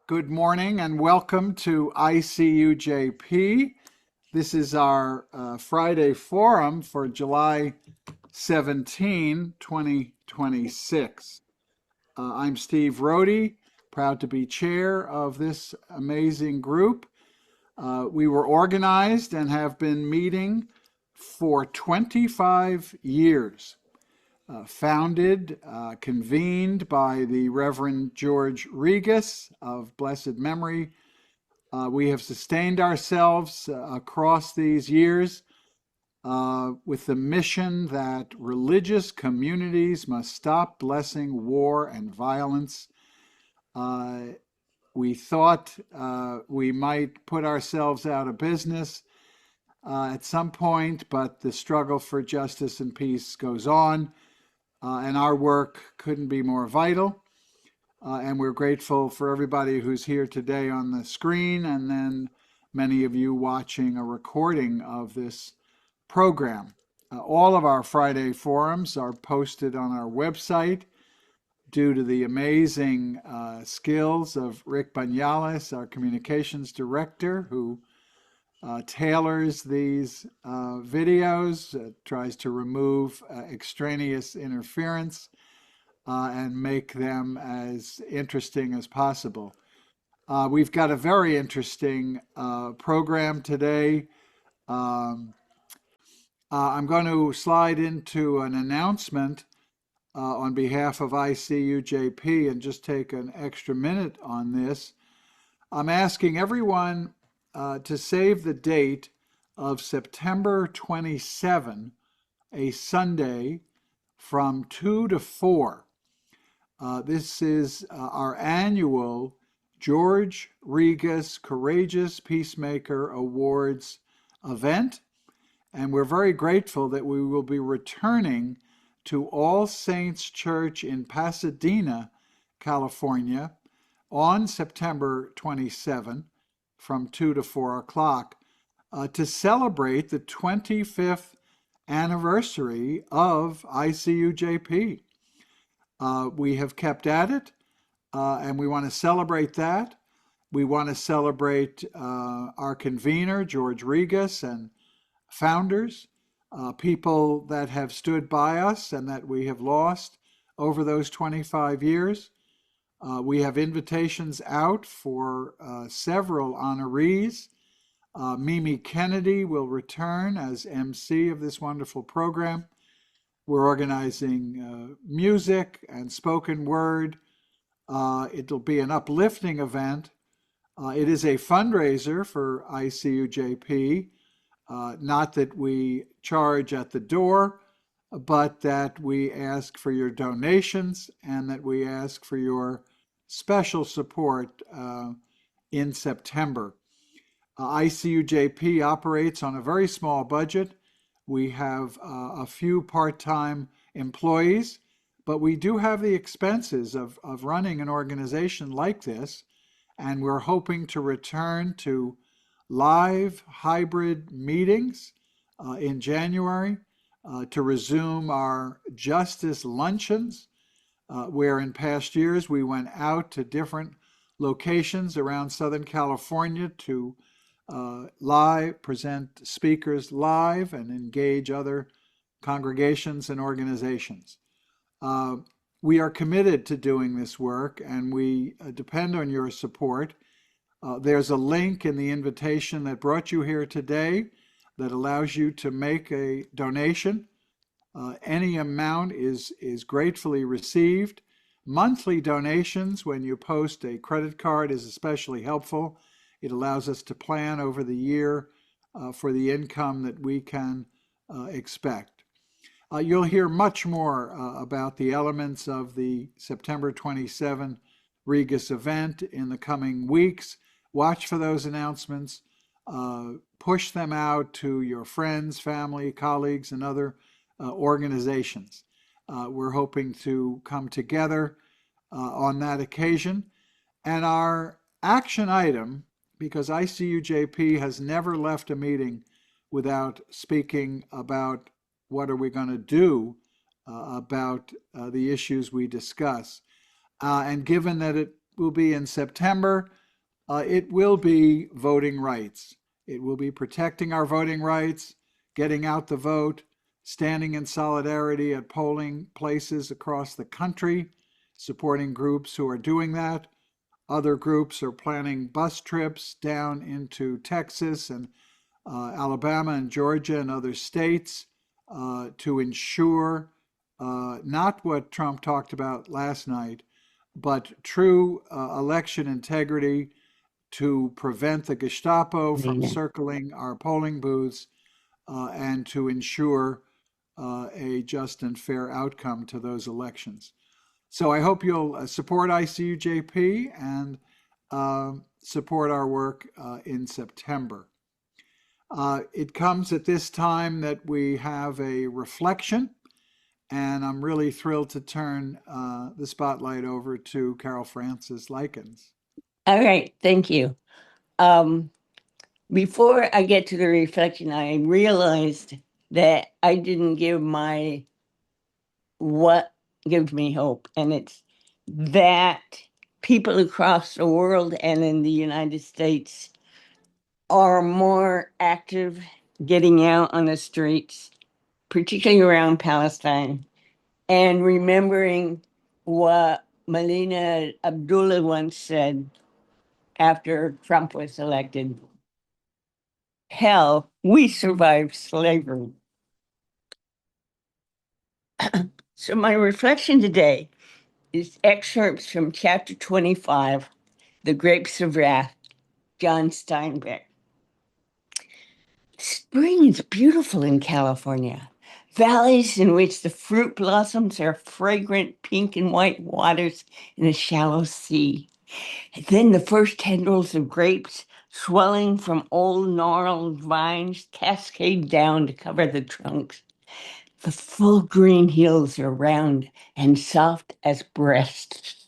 Good morning and welcome to ICUJP. This is our Friday forum for July 17, 2026. I'm Steve Rohde, proud to be chair of this amazing group. We were organized and have been meeting for 25 years. Founded, convened by the Reverend George Regas of blessed memory. We have sustained ourselves across these years with the mission that religious communities must stop blessing war and violence. We thought we might put ourselves out of business at some point, but the struggle for justice and peace goes on. And our work couldn't be more vital. And we're grateful for everybody who's here today on the screen, and then many of you watching a recording of this program. All of our Friday forums are posted on our website due to the amazing skills of Rick Banyalis, our communications director, who tailors these videos, tries to remove extraneous interference and make them as interesting as possible. We've got a very interesting program today. I'm going to slide into an announcement on behalf of ICUJP and just take an extra minute on this. I'm asking everyone to save the date of September 27, a Sunday, from 2 to 4. This is our annual George Regas Courageous Peacemaker Awards event, and we're very grateful that we will be returning to All Saints Church in Pasadena, California, on September 27 from 2 to 4 o'clock to celebrate the 25th anniversary of ICUJP. We have kept at it, and we want to celebrate that. We want to celebrate our convener, George Regas, and founders, people that have stood by us and that we have lost over those 25 years. We have invitations out for several honorees. Mimi Kennedy will return as MC of this wonderful program. We're organizing music and spoken word. It'll be an uplifting event. It is a fundraiser for ICUJP, not that we charge at the door, but that we ask for your donations and that we ask for your special support in September. ICUJP operates on a very small budget. We have a few part-time employees, but we do have the expenses of running an organization like this, and we're hoping to return to live hybrid meetings in January, to resume our justice luncheons, where in past years we went out to different locations around Southern California to present speakers live and engage other congregations and organizations. We are committed to doing this work, and we depend on your support. There's a link in the invitation that brought you here today that allows you to make a donation. Any amount is gratefully received. Monthly donations, when you post a credit card, is especially helpful. It allows us to plan over the year for the income that we can expect. You'll hear much more about the elements of the September 27 Regas event in the coming weeks. Watch for those announcements. Push them out to your friends, family, colleagues, and other organizations. We're hoping to come together on that occasion. And our action item, because ICUJP has never left a meeting without speaking about what are we going to do about the issues we discuss. And given that it will be in September. It will be voting rights. It will be protecting our voting rights, getting out the vote, standing in solidarity at polling places across the country, supporting groups who are doing that. Other groups are planning bus trips down into Texas and Alabama and Georgia and other states to ensure not what Trump talked about last night, but true election integrity, to prevent the Gestapo from circling our polling booths and to ensure a just and fair outcome to those elections. So I hope you'll support ICUJP and support our work in September. It comes at this time that we have a reflection, and I'm really thrilled to turn the spotlight over to Carol Francis Likens. All right, thank you. Before I get to the reflection, I realized that I didn't give my what gives me hope, and it's that people across the world and in the United States are more active getting out on the streets, particularly around Palestine, and remembering what Melina Abdullah once said after Trump was elected. Hell, we survived slavery. So my reflection today is excerpts from chapter 25, The Grapes of Wrath, John Steinbeck. Spring is beautiful in California. Valleys in which the fruit blossoms are fragrant pink and white waters in a shallow sea. And then the first tendrils of grapes, swelling from old gnarled vines, cascade down to cover the trunks. The full green hills are round and soft as breasts.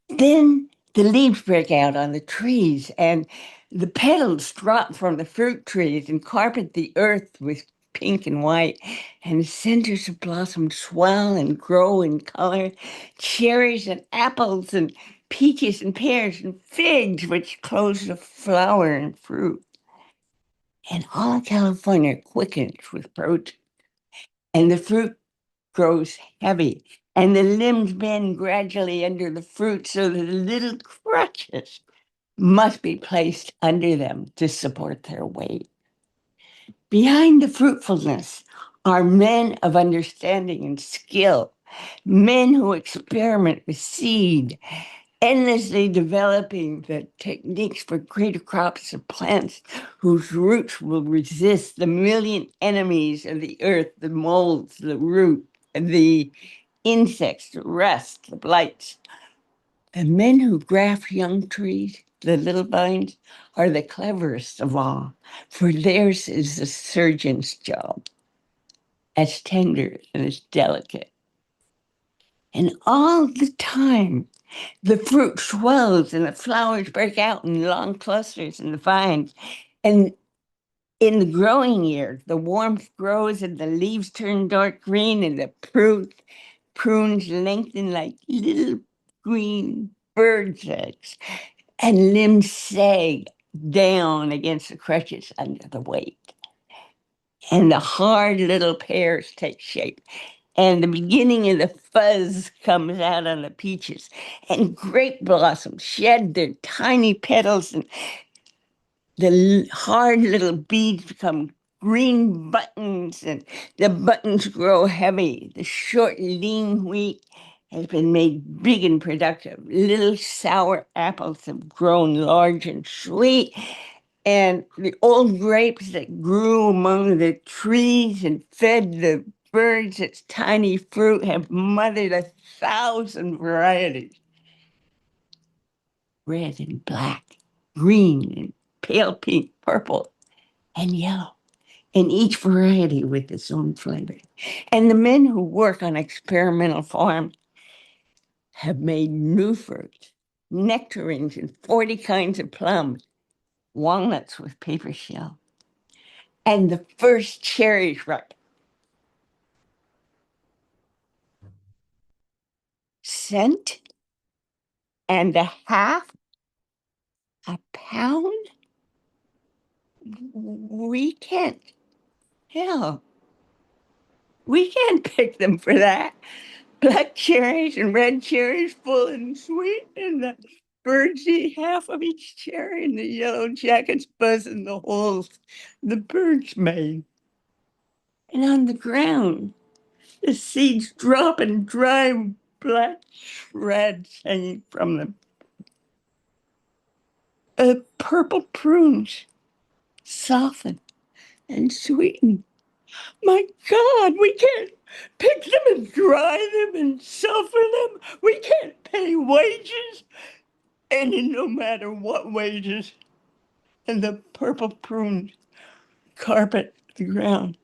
Then the leaves break out on the trees, and the petals drop from the fruit trees and carpet the earth with pink and white, and centers of blossom swell and grow in color. Cherries and apples and peaches and pears and figs, which close the flower and fruit. And all California quickens with produce, and the fruit grows heavy, and the limbs bend gradually under the fruit so that the little crutches must be placed under them to support their weight. Behind the fruitfulness are men of understanding and skill, men who experiment with seed, endlessly developing the techniques for greater crops of plants whose roots will resist the million enemies of the earth, the molds, the root, the insects, the rust, the blights. The men who graft young trees, the little vines, are the cleverest of all, for theirs is the surgeon's job, as tender and as delicate. And all the time, the fruit swells and the flowers break out in long clusters in the vines. And in the growing year, the warmth grows and the leaves turn dark green and the prunes lengthen like little green bird's eggs, and limbs sag down against the crutches under the weight. And the hard little pears take shape, and the beginning of the fuzz comes out on the peaches, and grape blossoms shed their tiny petals, and the hard little beads become green buttons, and the buttons grow heavy. The short, lean wheat has been made big and productive. Little sour apples have grown large and sweet. And the old grapes that grew among the trees and fed the birds its tiny fruit have mothered 1,000 varieties. Red and black, green and pale pink, purple and yellow, and each variety with its own flavor. And the men who work on experimental farms have made new fruits, nectarines and 40 kinds of plums, walnuts with paper shell, and the first cherries ripe. Scent and a half a pound? We can't. Hell, we can't pick them for that. Black cherries and red cherries, full and sweet, and the birds eat half of each cherry, and the yellow jackets buzz in the holes the birds made. And on the ground, the seeds drop in dry black shreds hanging from them. Purple prunes soften and sweeten. My God, we can't pick them and dry them and suffer them. We can't pay wages, and no matter what wages. And the purple prunes carpet the ground.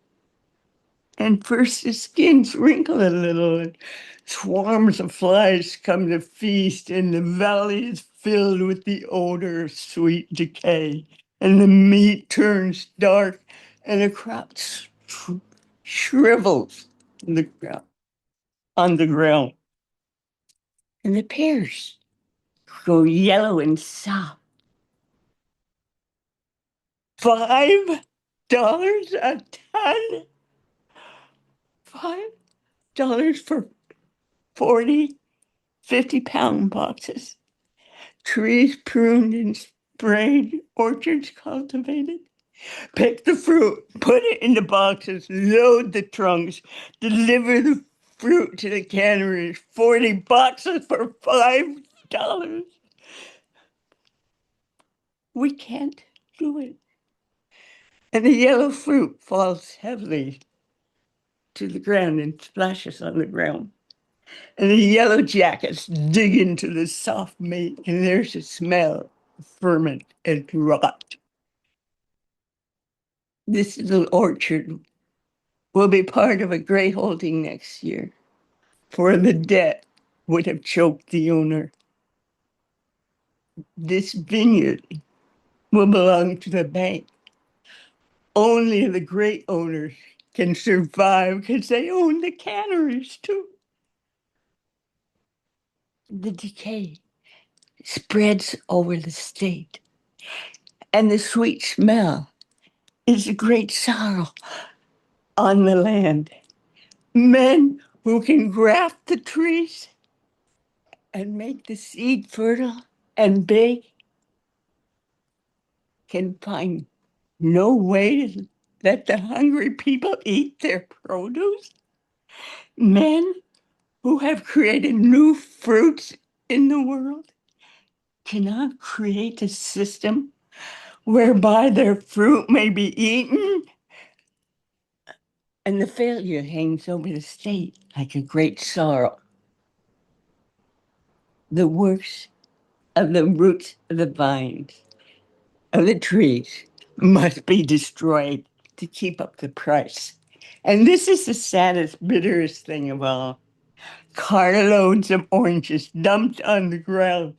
And first the skins wrinkle a little, and swarms of flies come to feast, and the valley is filled with the odor of sweet decay. And the meat turns dark, and the crop shrivels in the ground, on the ground. And the pears go yellow and soft. $5 a ton? $5 for 40, 50-pound boxes. Trees pruned and sprayed, orchards cultivated. Pick the fruit, put it in the boxes, load the trunks, deliver the fruit to the canneries. 40 boxes for $5. We can't do it. And the yellow fruit falls heavily to the ground and splashes on the ground. And the yellow jackets dig into the soft meat, and there's a smell of ferment and rot. This little orchard will be part of a great holding next year, for the debt would have choked the owner. This vineyard will belong to the bank. Only the great owners can survive because they own the canneries too. The decay spreads over the state, and the sweet smell is a great sorrow on the land. Men who can graft the trees and make the seed fertile and big can find no way to let the hungry people eat their produce. Men who have created new fruits in the world cannot create a system whereby their fruit may be eaten, and the failure hangs over the state like a great sorrow. The works of the roots of the vines, of the trees, must be destroyed to keep up the price. And this is the saddest, bitterest thing of all. Carloads of oranges dumped on the ground,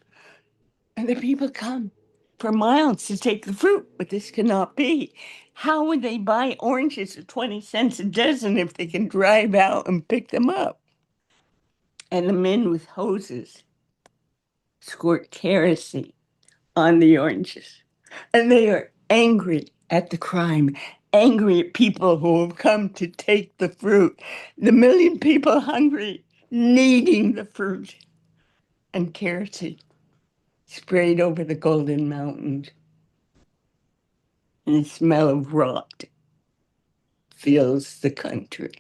and the people come for miles to take the fruit, but this cannot be. How would they buy oranges at 20 cents a dozen if they can drive out and pick them up? And the men with hoses squirt kerosene on the oranges. And they are angry at the crime, angry at people who have come to take the fruit. The million people hungry, needing the fruit. And kerosene sprayed over the golden mountains. And the smell of rot fills the country.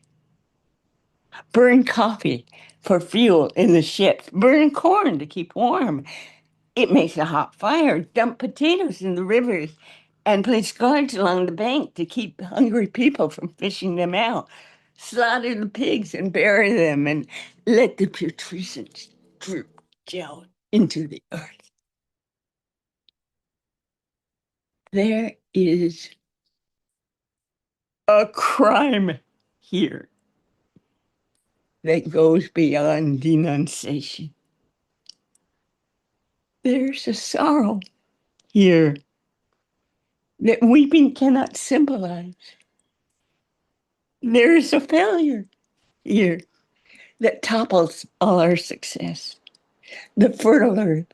Burn coffee for fuel in the ships. Burn corn to keep warm. It makes a hot fire. Dump potatoes in the rivers and place guards along the bank to keep hungry people from fishing them out. Slaughter the pigs and bury them, and let the putrescence drip down into the earth. There is a crime here that goes beyond denunciation. There's a sorrow here that weeping cannot symbolize. There is a failure here that topples all our success. The fertile earth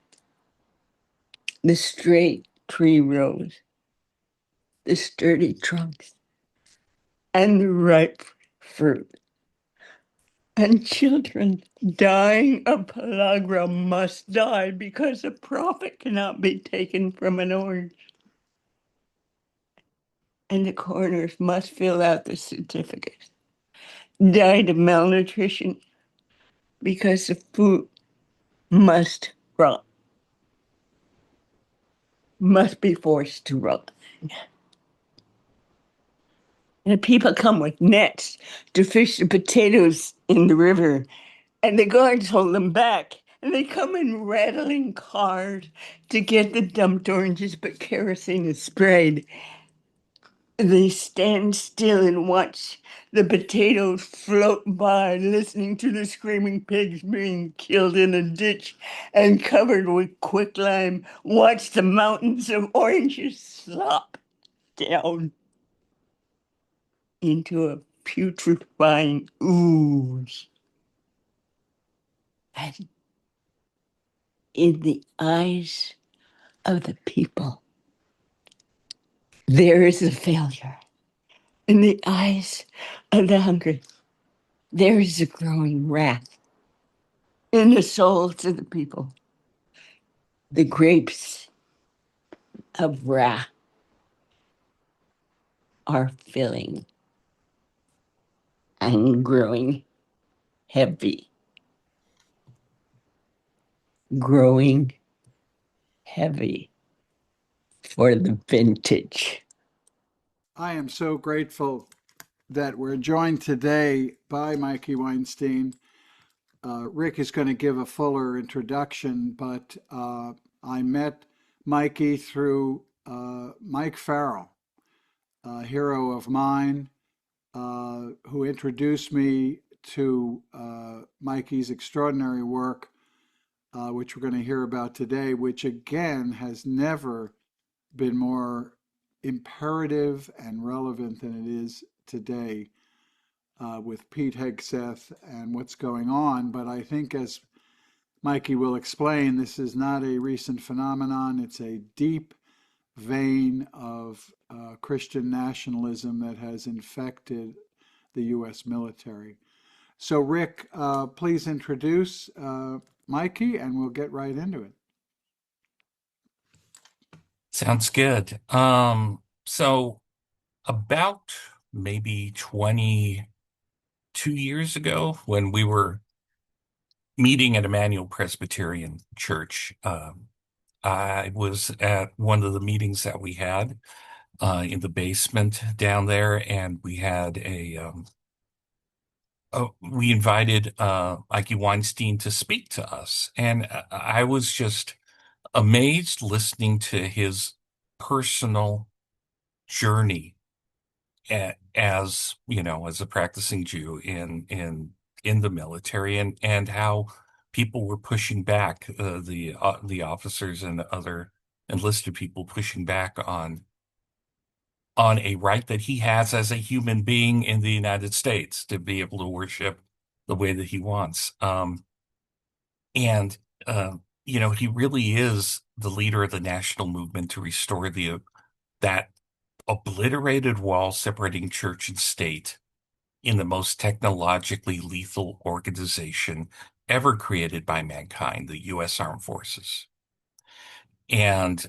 the straight tree rows, the sturdy trunks, and the ripe fruit. And children dying of pellagra must die because a profit cannot be taken from an orange. And the coroners must fill out the certificate. Died of malnutrition because the food must rot, must be forced to rot. And people come with nets to fish the potatoes in the river, and the guards hold them back. And they come in rattling cars to get the dumped oranges, but kerosene is sprayed. They stand still and watch the potatoes float by, listening to the screaming pigs being killed in a ditch and covered with quicklime. Watch the mountains of oranges slop down into a putrefying ooze. And in the eyes of the people, there is a failure. In the eyes of the hungry, there is a growing wrath. In the souls of the people, the grapes of wrath are filling and growing heavy, growing heavy for the vintage. I am so grateful that we're joined today by Mikey Weinstein. Rick is going to give a fuller introduction, but I met Mikey through Mike Farrell, a hero of mine, who introduced me to Mikey's extraordinary work, which we're going to hear about today, which again has never been more imperative and relevant than it is today, with Pete Hegseth and what's going on. But I think, as Mikey will explain, this is not a recent phenomenon. It's a deep vein of Christian nationalism that has infected the U.S. military. So, Rick, please introduce Mikey, and we'll get right into it. Sounds good. So about maybe 22 years ago, when we were meeting at Emmanuel Presbyterian Church, I was at one of the meetings that we had in the basement down there, and we had we invited Mikey Weinstein to speak to us, and I was just amazed listening to his personal journey as as a practicing Jew in the military, and how people were pushing back, the officers and other enlisted people pushing back on a right that he has as a human being in the United States to be able to worship the way that he wants. And he really is the leader of the national movement to restore that obliterated wall separating church and state in the most technologically lethal organization ever created by mankind, the U.S. Armed Forces. And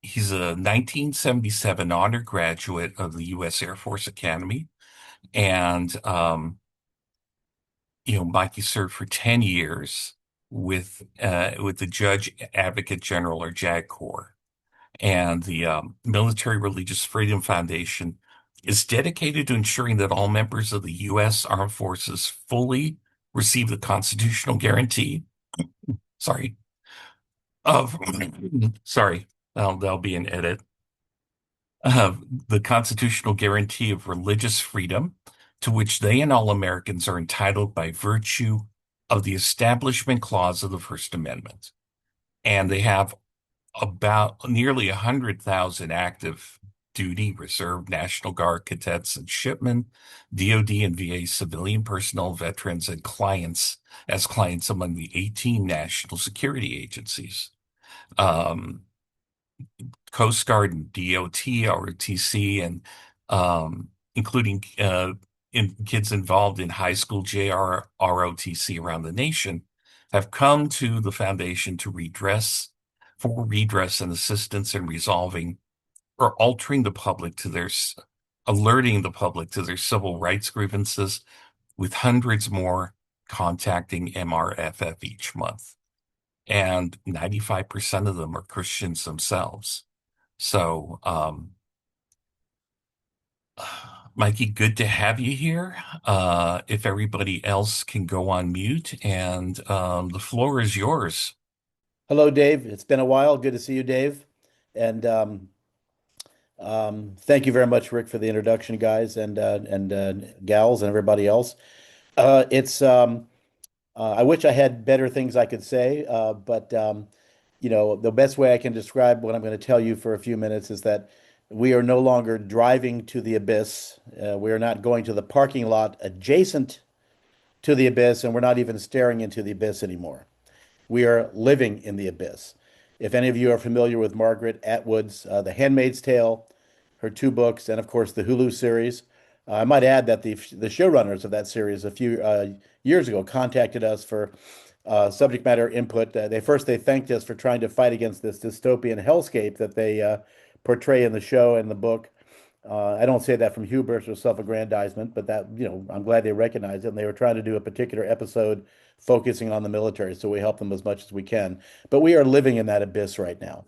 he's a 1977 honor graduate of the U.S. Air Force Academy. And, Mikey served for 10 years with the Judge Advocate General, or JAG Corps. And the Military Religious Freedom Foundation is dedicated to ensuring that all members of the U.S. Armed Forces fully receive the constitutional guarantee. Sorry. Of, sorry, that'll be an edit. The constitutional guarantee of religious freedom, to which they and all Americans are entitled by virtue of the Establishment Clause of the First Amendment. And they have about nearly 100,000 active duty, reserve, National Guard cadets and shipmen, DoD and VA civilian personnel, veterans, and clients among the 18 national security agencies. Coast Guard and DOT, ROTC, and including kids involved in high school JR ROTC around the nation, have come to the foundation to redress and assistance in resolving or altering the public to alerting the public to their civil rights grievances, with hundreds more contacting MRFF each month. And 95% of them are Christians themselves. So, Mikey, good to have you here. If everybody else can go on mute, and the floor is yours. Hello, Dave. It's been a while. Good to see you, Dave. And thank you very much, Rick, for the introduction, guys and gals and everybody else. It's I wish I had better things I could say, but the best way I can describe what I'm going to tell you for a few minutes is that we are no longer driving to the abyss. We are not going to the parking lot adjacent to the abyss, and we're not even staring into the abyss anymore. We are living in the abyss. If any of you are familiar with Margaret Atwood's The Handmaid's Tale, her two books, and of course the Hulu series, I might add that the showrunners of that series a few years ago contacted us for subject matter input. They thanked us for trying to fight against this dystopian hellscape that they portray in the show and the book. I don't say that from hubris or self-aggrandizement, but that, I'm glad they recognized it. And they were trying to do a particular episode focusing on the military, so we help them as much as we can. But we are living in that abyss right now.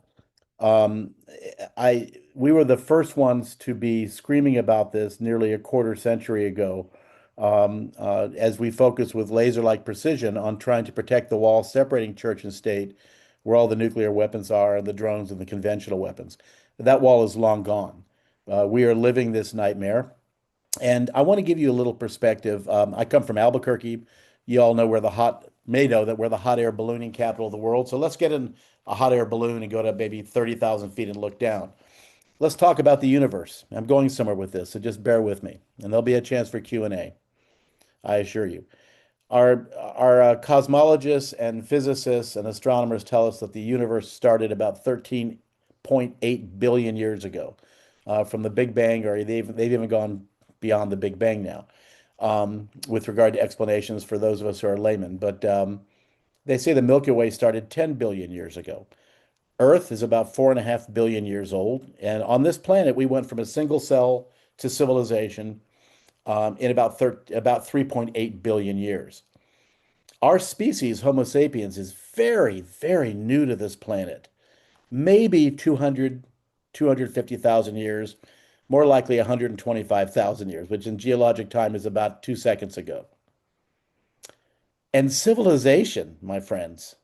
We were the first ones to be screaming about this nearly a quarter century ago, as we focus with laser-like precision on trying to protect the wall separating church and state, where all the nuclear weapons are, and the drones and the conventional weapons. That wall is long gone. We are living this nightmare. And I want to give you a little perspective. I come from Albuquerque. You all know may know that we're the hot air ballooning capital of the world. So let's get in a hot air balloon and go to maybe 30,000 feet and look down. Let's talk about the universe. I'm going somewhere with this, so just bear with me. And there'll be a chance for Q&A, I assure you. Our cosmologists and physicists and astronomers tell us that the universe started about 13.8 billion years ago from the Big Bang, or they've even gone beyond the Big Bang now with regard to explanations for those of us who are laymen. But they say the Milky Way started 10 billion years ago. Earth is about 4.5 billion years old. And on this planet, we went from a single cell to civilization in about 3.8 billion years. Our species, Homo sapiens, is very, very new to this planet. Maybe 250,000 years, more likely 125,000 years, which in geologic time is about 2 seconds ago. And civilization, my friends,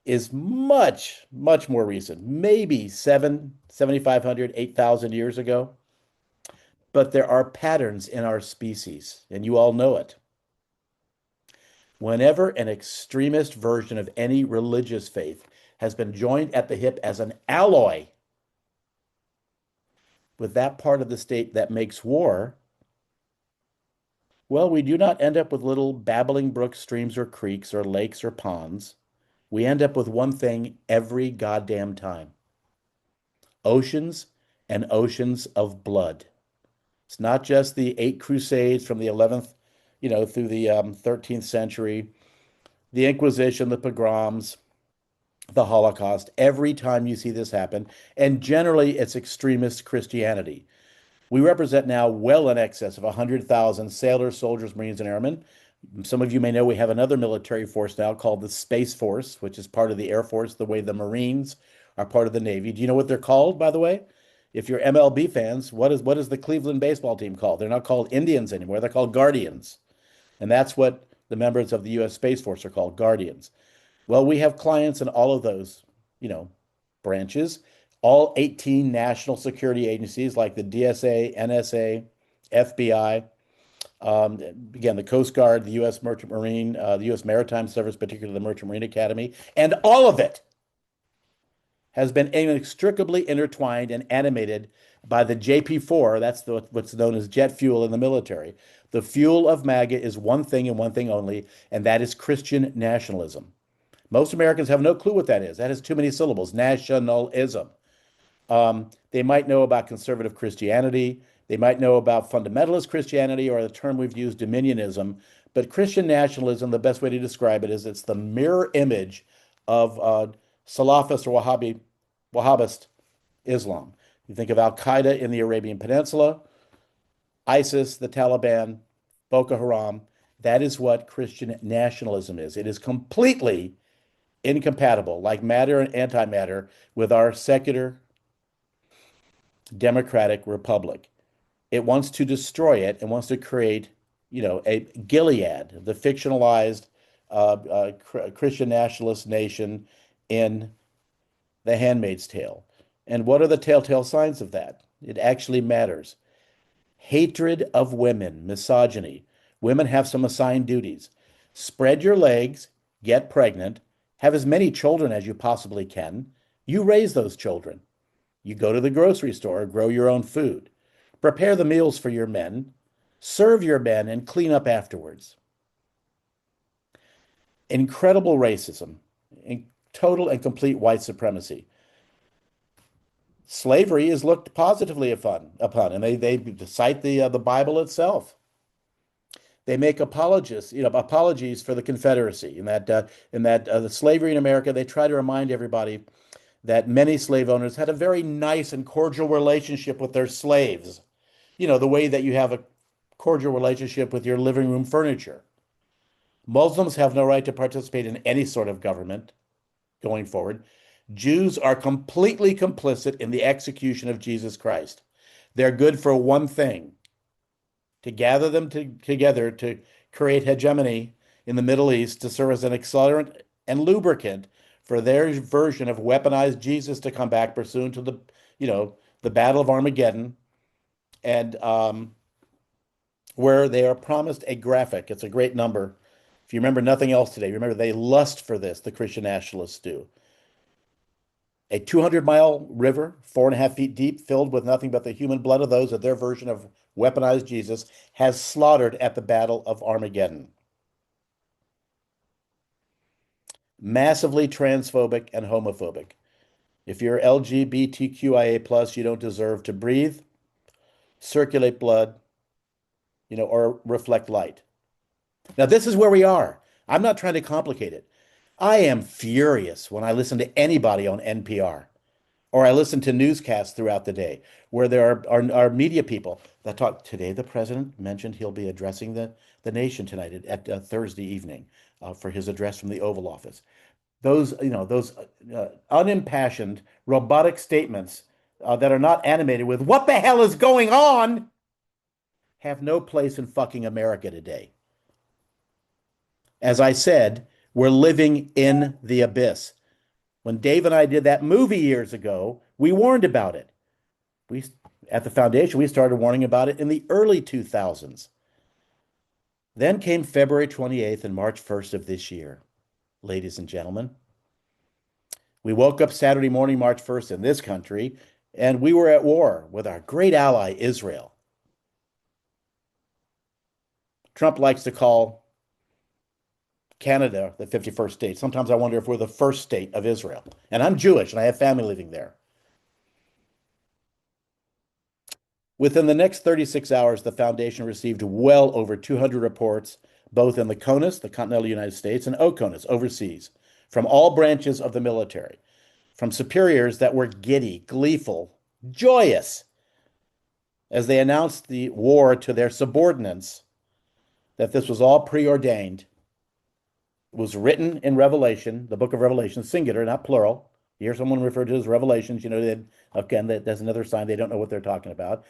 is much, much more recent, maybe 7,500, 8,000 years ago. But there are patterns in our species, and you all know it. Whenever an extremist version of any religious faith has been joined at the hip as an alloy with that part of the state that makes war, well, we do not end up with little babbling brooks, streams, or creeks, or lakes, or ponds. We end up with one thing every goddamn time: oceans and oceans of blood. It's not just the 8 Crusades from the 11th, through the 13th century, the Inquisition, the pogroms, the Holocaust. Every time you see this happen, and generally it's extremist Christianity. We represent now well in excess of 100,000 sailors, soldiers, Marines, and airmen. Some of you may know we have another military force now called the Space Force, which is part of the Air Force, the way the Marines are part of the Navy. Do you know what they're called, by the way? If you're MLB fans, what is the Cleveland baseball team called? They're not called Indians anymore. They're called Guardians. And that's what the members of the U.S. Space Force are called, Guardians. Well, we have clients in all of those, branches, all 18 national security agencies like the DSA, NSA, FBI, again, the Coast Guard, the U.S. Merchant Marine, the U.S. Maritime Service, particularly the Merchant Marine Academy, and all of it has been inextricably intertwined and animated by the JP4. That's what's known as jet fuel in the military. The fuel of MAGA is one thing and one thing only, and that is Christian nationalism. Most Americans have no clue what that is. That has too many syllables. Nationalism. They might know about conservative Christianity. They might know about fundamentalist Christianity, or the term we've used, dominionism. But Christian nationalism, the best way to describe it is it's the mirror image of Salafist or Wahhabist Islam. You think of Al Qaeda in the Arabian Peninsula, ISIS, the Taliban, Boko Haram. That is what Christian nationalism is. It is completely incompatible, like matter and antimatter, with our secular democratic republic. It wants to destroy it and wants to create, a Gilead, the fictionalized Christian nationalist nation in The Handmaid's Tale. And what are the telltale signs of that? It actually matters. Hatred of women, misogyny. Women have some assigned duties. Spread your legs, get pregnant, have as many children as you possibly can. You raise those children. You go to the grocery store, grow your own food, prepare the meals for your men, serve your men, and clean up afterwards. Incredible racism, total and complete white supremacy. Slavery is looked positively upon, and they cite the Bible itself. They make apologies for the Confederacy, in that the slavery in America. They try to remind everybody that many slave owners had a very nice and cordial relationship with their slaves. The way that you have a cordial relationship with your living room furniture. Muslims have no right to participate in any sort of government going forward. Jews are completely complicit in the execution of Jesus Christ. They're good for one thing: to gather them together to create hegemony in the Middle East, to serve as an accelerant and lubricant for their version of weaponized Jesus to come back pursuant to the Battle of Armageddon, and where they are promised a graphic. It's a great number. If you remember nothing else today, remember they lust for this, the Christian nationalists do. A 200-mile river, 4.5 feet deep, filled with nothing but the human blood of those of their version of weaponized Jesus, has slaughtered at the Battle of Armageddon. Massively transphobic and homophobic. If you're LGBTQIA+, you don't deserve to breathe, circulate blood, or reflect light. Now, this is where we are. I'm not trying to complicate it. I am furious when I listen to anybody on NPR, or I listen to newscasts throughout the day where there are media people that talk. Today, the president mentioned he'll be addressing the nation tonight at Thursday evening for his address from the Oval Office. Those unimpassioned, robotic statements that are not animated with "what the hell is going on" have no place in fucking America today. As I said, we're living in the abyss. When Dave and I did that movie years ago, we warned about it. At the foundation, we started warning about it in the early 2000s. Then came February 28th and March 1st of this year, ladies and gentlemen. We woke up Saturday morning, March 1st in this country, and we were at war with our great ally, Israel. Trump likes to call Canada the 51st state. Sometimes I wonder if we're the first state of Israel. And I'm Jewish, and I have family living there. Within the next 36 hours, the Foundation received well over 200 reports, both in the CONUS, the continental United States, and OCONUS, overseas, from all branches of the military, from superiors that were giddy, gleeful, joyous, as they announced the war to their subordinates, that this was all preordained. It was written in Revelation, the book of Revelation, singular, not plural. You hear someone refer to as Revelations, again, that's another sign they don't know what they're talking about.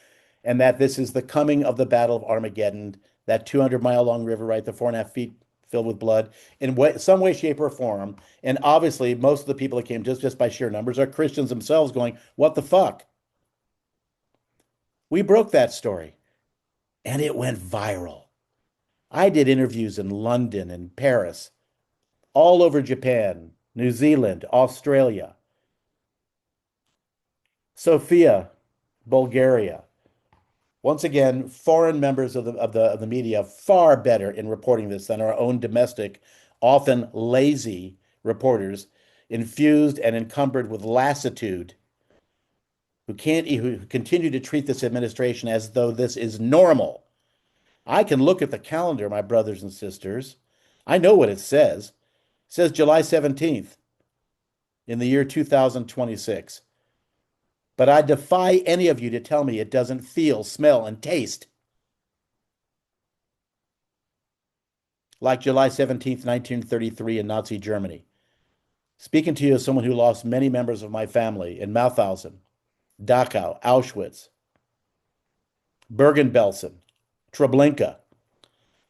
And that this is the coming of the Battle of Armageddon, that 200-mile-long river, right, the 4.5 feet filled with blood, in some way, shape, or form. And obviously, most of the people that came just by sheer numbers are Christians themselves going, what the fuck? We broke that story, and it went viral. I did interviews in London and Paris, all over Japan, New Zealand, Australia, Sofia, Bulgaria. Once again, foreign members of the media far better in reporting this than our own domestic, often lazy reporters, infused and encumbered with lassitude who continue to treat this administration as though this is normal. I can look at the calendar, my brothers and sisters. I know what it says. It says July 17th in the year 2026. But I defy any of you to tell me it doesn't feel, smell, and taste like July 17th, 1933 in Nazi Germany. Speaking to you as someone who lost many members of my family in Mauthausen, Dachau, Auschwitz, Bergen-Belsen, Treblinka,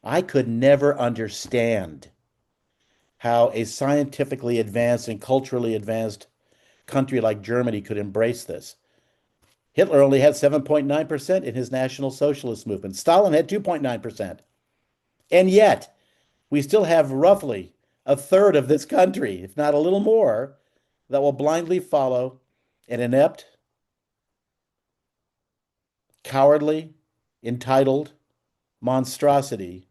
I could never understand how a scientifically advanced and culturally advanced country like Germany could embrace this. Hitler only had 7.9% in his National Socialist movement. Stalin had 2.9%. And yet, we still have roughly a third of this country, if not a little more, that will blindly follow an inept, cowardly, entitled monstrosity.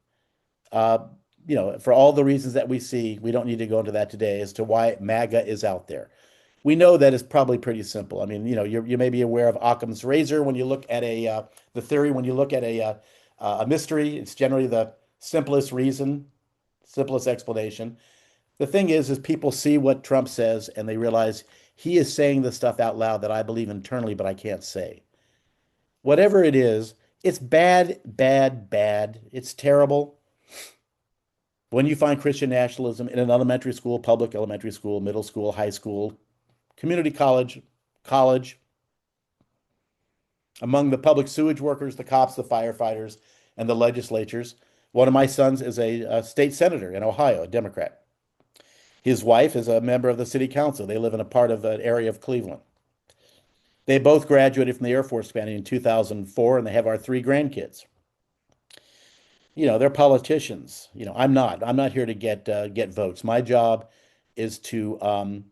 For all the reasons that we see, we don't need to go into that today as to why MAGA is out there. We know that it's probably pretty simple. I mean, you may be aware of Occam's razor when you look at the theory. When you look at a mystery, it's generally the simplest reason, simplest explanation. The thing is people see what Trump says and they realize he is saying the stuff out loud that I believe internally, but I can't say. Whatever it is, it's bad, bad, bad. It's terrible. When you find Christian nationalism in an elementary school, public elementary school, middle school, high school, community college, among the public sewage workers, the cops, the firefighters, and the legislatures. One of my sons is a state senator in Ohio, a Democrat. His wife is a member of the city council. They live in a part of an area of Cleveland. They both graduated from the Air Force Academy in 2004, and they have our 3 grandkids. They're politicians. I'm not. I'm not here to get votes. My job is to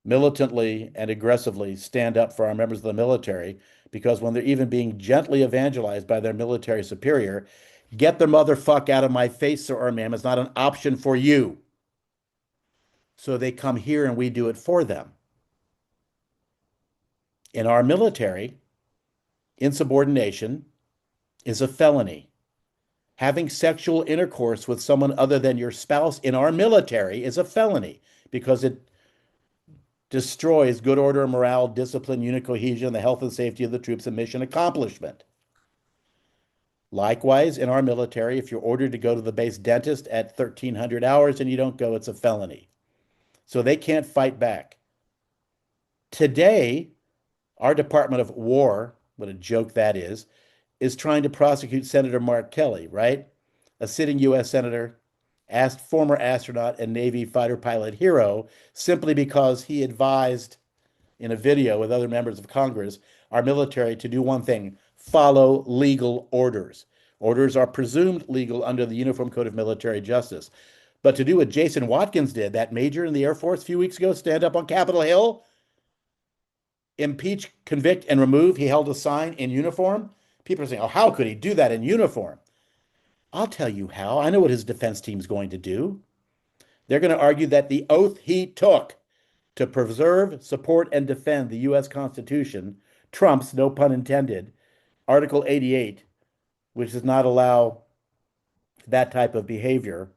militantly and aggressively stand up for our members of the military, because when they're even being gently evangelized by their military superior, get the motherfuck out of my face, sir or ma'am, is not an option for you. So they come here and we do it for them. In our military, insubordination is a felony. Having sexual intercourse with someone other than your spouse in our military is a felony because it destroys good order, morale, discipline, unit cohesion, the health and safety of the troops, and mission accomplishment. Likewise, in our military, if you're ordered to go to the base dentist at 1,300 hours and you don't go, it's a felony. So they can't fight back. Today, our Department of War, what a joke that is trying to prosecute Senator Mark Kelly, right? A sitting U.S. senator, former astronaut and Navy fighter pilot hero, simply because he advised in a video with other members of Congress our military to do one thing: follow legal orders. Orders are presumed legal under the Uniform Code of Military Justice. But to do what Jason Watkins did, that major in the Air Force a few weeks ago, stand up on Capitol Hill, impeach, convict, and remove, he held a sign in uniform. People are saying, oh, how could he do that in uniform? I'll tell you how. I know what his defense team's going to do. They're going to argue that the oath he took to preserve, support, and defend the U.S. Constitution trumps, no pun intended, Article 88, which does not allow that type of behavior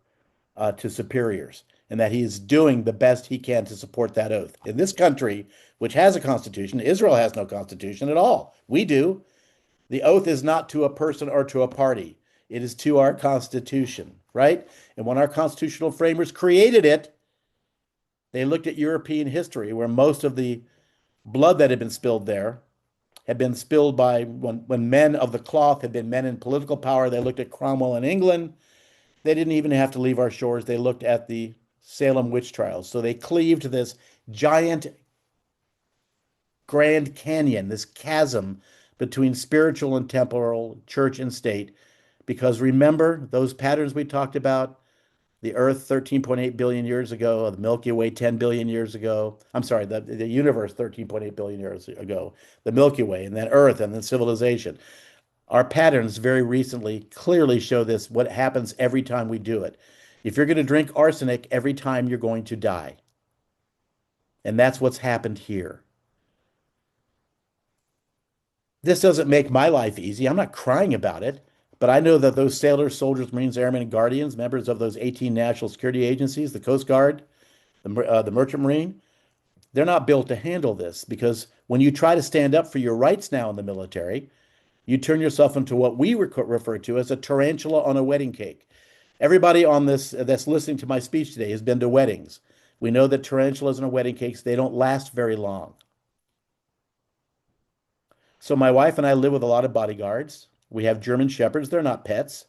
to superiors, and that he is doing the best he can to support that oath. In this country, which has a constitution, Israel has no constitution at all. We do. The oath is not to a person or to a party. It is to our Constitution, right? And when our constitutional framers created it, they looked at European history, where most of the blood that had been spilled there had been spilled by when men of the cloth had been men in political power. They looked at Cromwell in England. They didn't even have to leave our shores. They looked at the Salem witch trials. So they cleaved this giant Grand Canyon, this chasm between spiritual and temporal, church and state. Because remember those patterns we talked about? The Earth 13.8 billion years ago, the Milky Way 10 billion years ago. I'm sorry, the universe 13.8 billion years ago, the Milky Way, and then Earth, and then civilization. Our patterns very recently clearly show this, what happens every time we do it. If you're going to drink arsenic every time, you're going to die. And that's what's happened here. This doesn't make my life easy. I'm not crying about it, but I know that those sailors, soldiers, Marines, airmen, and guardians, members of those 18 national security agencies, the Coast Guard, the Merchant Marine, they're not built to handle this because when you try to stand up for your rights now in the military, you turn yourself into what we refer to as a tarantula on a wedding cake. Everybody on this that's listening to my speech today has been to weddings. We know that tarantulas on wedding cakes, they don't last very long. So my wife and I live with a lot of bodyguards. We have German shepherds. They're not pets.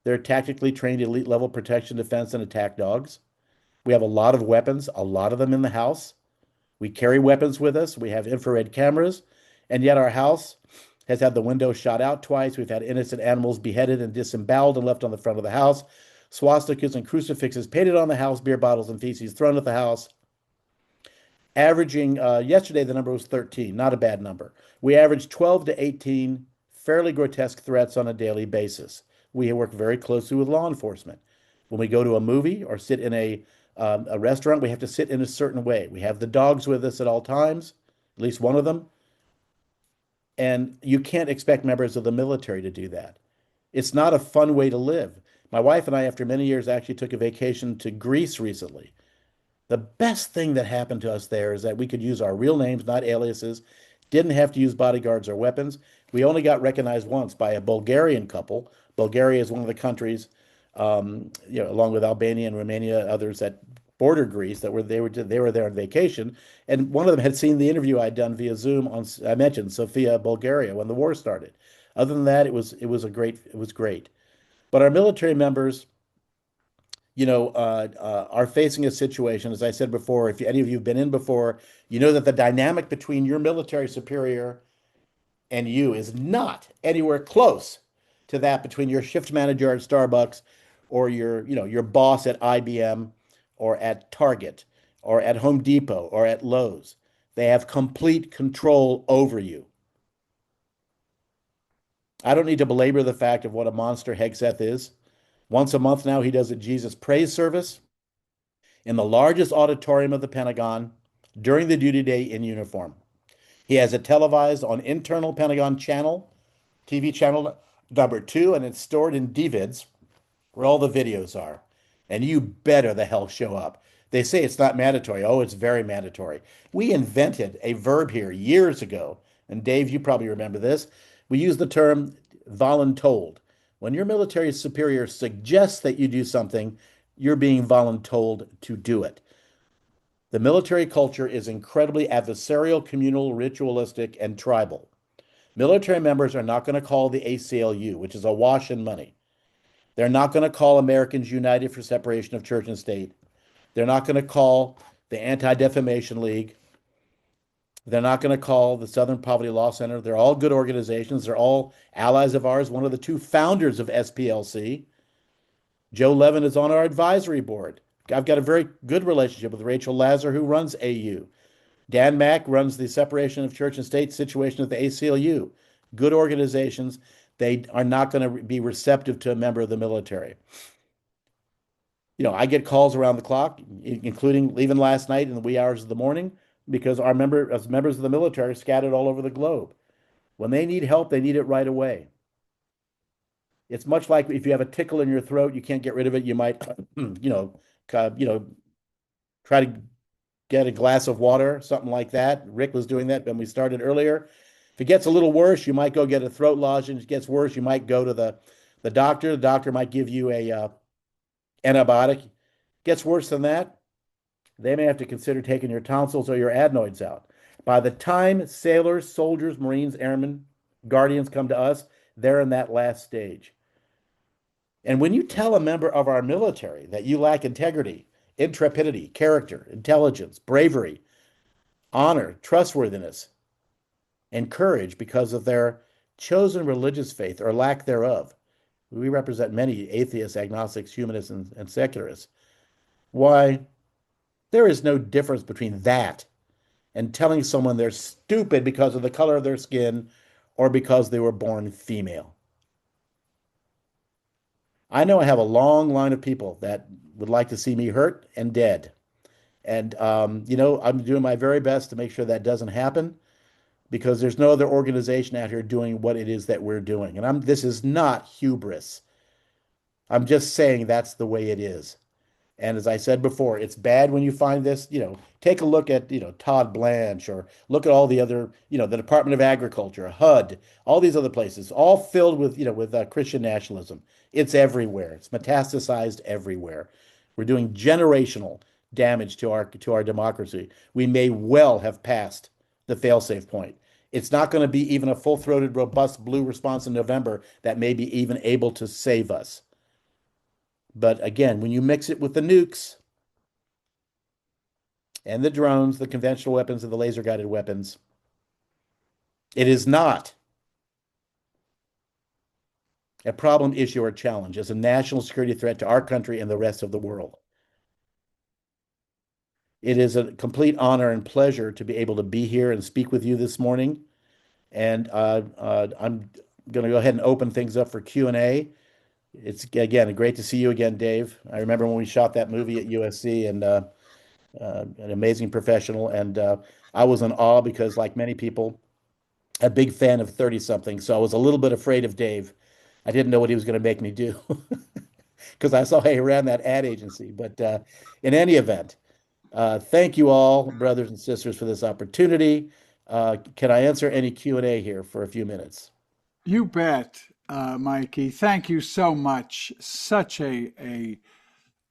They're tactically trained elite level protection, defense, and attack dogs. We have a lot of weapons, a lot of them in the house. We carry weapons with us. We have infrared cameras. And yet our house has had the windows shot out twice. We've had innocent animals beheaded and disemboweled and left on the front of the house. Swastikas and crucifixes painted on the house, beer bottles and feces thrown at the house. Averaging, yesterday the number was 13, not a bad number. We averaged 12 to 18 fairly grotesque threats on a daily basis. We work very closely with law enforcement. When we go to a movie or sit in a restaurant, we have to sit in a certain way. We have the dogs with us at all times, at least one of them. And you can't expect members of the military to do that. It's not a fun way to live. My wife and I, after many years, actually took a vacation to Greece recently. The best thing that happened to us there is that we could use our real names, not aliases, didn't have to use bodyguards or weapons. We only got recognized once by a Bulgarian couple. Bulgaria is one of the countries, along with Albania and Romania, others that border Greece, they were there on vacation. And one of them had seen the interview I'd done via Zoom I mentioned Sofia, Bulgaria, when the war started. Other than that, it was great. But our military members, are facing a situation, as I said before, if any of you have been in before, you know that the dynamic between your military superior and you is not anywhere close to that between your shift manager at Starbucks or your boss at IBM or at Target or at Home Depot or at Lowe's. They have complete control over you. I don't need to belabor the fact of what a monster Hegseth is. Once a month now, he does a Jesus praise service in the largest auditorium of the Pentagon during the duty day in uniform. He has it televised on internal Pentagon channel, TV channel number 2, and it's stored in DVIDs where all the videos are. And you better the hell show up. They say it's not mandatory. Oh, it's very mandatory. We invented a verb here years ago. And Dave, you probably remember this. We use the term voluntold. When your military superior suggests that you do something, you're being voluntold to do it. The military culture is incredibly adversarial, communal, ritualistic, and tribal. Military members are not going to call the ACLU, which is awash in money. They're not going to call Americans United for Separation of Church and State. They're not going to call the Anti-Defamation League. They're not going to call the Southern Poverty Law Center. They're all good organizations. They're all allies of ours. One of the 2 founders of SPLC, Joe Levin, is on our advisory board. I've got a very good relationship with Rachel Lazar, who runs AU. Dan Mack runs the Separation of Church and State situation at the ACLU. Good organizations. They are not going to be receptive to a member of the military. I get calls around the clock, including even last night in the wee hours of the morning, because as members of the military are scattered all over the globe. When they need help, they need it right away. It's much like if you have a tickle in your throat, you can't get rid of it. You might, try to get a glass of water, something like that. Rick was doing that when we started earlier. If it gets a little worse, you might go get a throat lozenge. If it gets worse, you might go to the doctor. The doctor might give you a antibiotic. Gets worse than that, they may have to consider taking your tonsils or your adenoids out. By the time sailors, soldiers, Marines, airmen, guardians come to us, they're in that last stage. And when you tell a member of our military that you lack integrity, intrepidity, character, intelligence, bravery, honor, trustworthiness, and courage because of their chosen religious faith or lack thereof, we represent many atheists, agnostics, humanists, and secularists. Why, there is no difference between that and telling someone they're stupid because of the color of their skin or because they were born female. I know I have a long line of people that would like to see me hurt and dead. And, I'm doing my very best to make sure that doesn't happen. because there's no other organization out here doing what it is that we're doing. And this is not hubris. I'm just saying that's the way it is. And as I said before, it's bad when you find this, take a look at, Todd Blanche, or look at all the other, the Department of Agriculture, HUD, all these other places, all filled with, Christian nationalism. It's everywhere. It's metastasized everywhere. We're doing generational damage to our democracy. We may well have passed the failsafe point. It's not going to be even a full-throated, robust blue response in November that may be even able to save us. But again, when you mix it with the nukes and the drones, the conventional weapons and the laser guided weapons, it is not a problem, issue, or challenge. It's a national security threat to our country and the rest of the world. It is a complete honor and pleasure to be able to be here and speak with you this morning. And I'm going to go ahead and open things up for Q&A. It's, again, great to see you again, Dave. I remember when we shot that movie at USC, and an amazing professional. And I was in awe because, like many people, a big fan of 30 something. So I was a little bit afraid of Dave. I didn't know what he was going to make me do because I saw he ran that ad agency. But in any event, thank you all, brothers and sisters, for this opportunity. Can I answer any Q&A here for a few minutes? You bet, Mikey. Thank you so much. Such a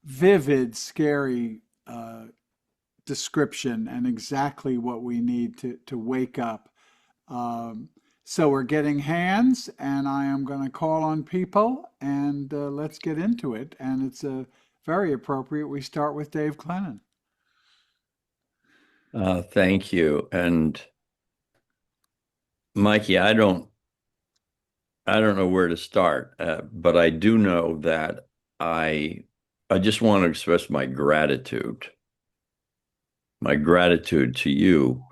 vivid, scary description, and exactly what we need to wake up. So we're getting hands, and I am going to call on people, and let's get into it. And it's very appropriate we start with Dave Clennon. Thank you. And Mikey, I don't know where to start, but I do know that I just want to express my gratitude to you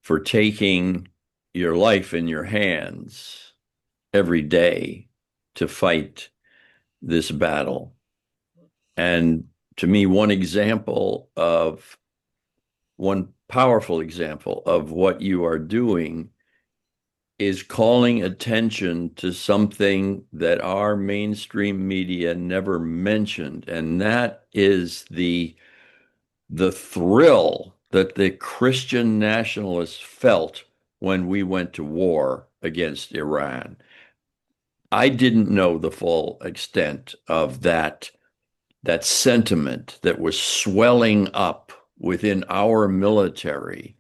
for taking your life in your hands every day to fight this battle. And to me, one powerful example of what you are doing is calling attention to something that our mainstream media never mentioned, and that is the thrill that the Christian nationalists felt when we went to war against Iran. I didn't know the full extent of that sentiment that was swelling up within our military.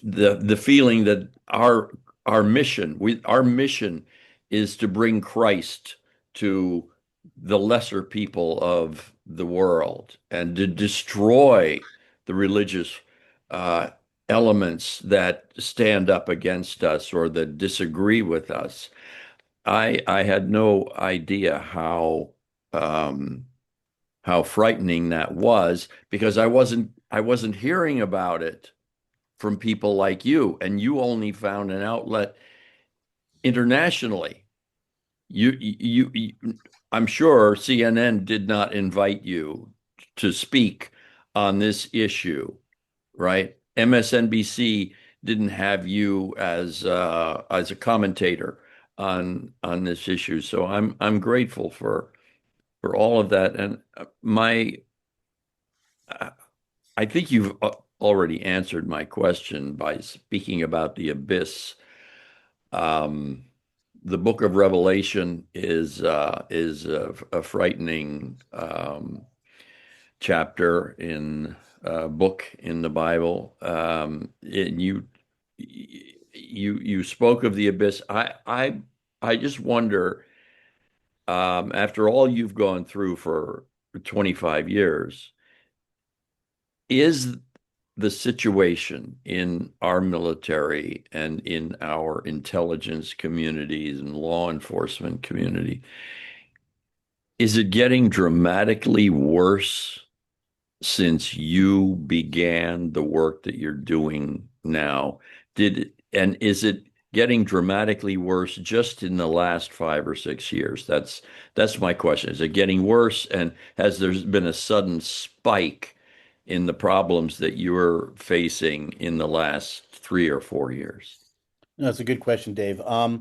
The feeling that our mission is to bring Christ to the lesser people of the world and to destroy the religious elements that stand up against us or that disagree with us. I had no idea how frightening that was, because I wasn't hearing about it from people like you, and you only found an outlet internationally. I'm sure CNN did not invite you to speak on this issue, right? MSNBC didn't have you as a commentator on this issue. So I'm grateful for all of that. And I think you've already answered my question by speaking about the abyss. The book of Revelation is a frightening chapter in book in the Bible. And you spoke of the abyss. I just wonder, after all you've gone through for 25 years, is the situation in our military and in our intelligence communities and law enforcement community, is it getting dramatically worse since you began the work that you're doing now? And is it getting dramatically worse just in the last 5 or 6 years? That's my question. Is it getting worse, and has there been a sudden spike in the problems that you're facing in the last 3 or 4 years? No, it's a good question, Dave. Uh,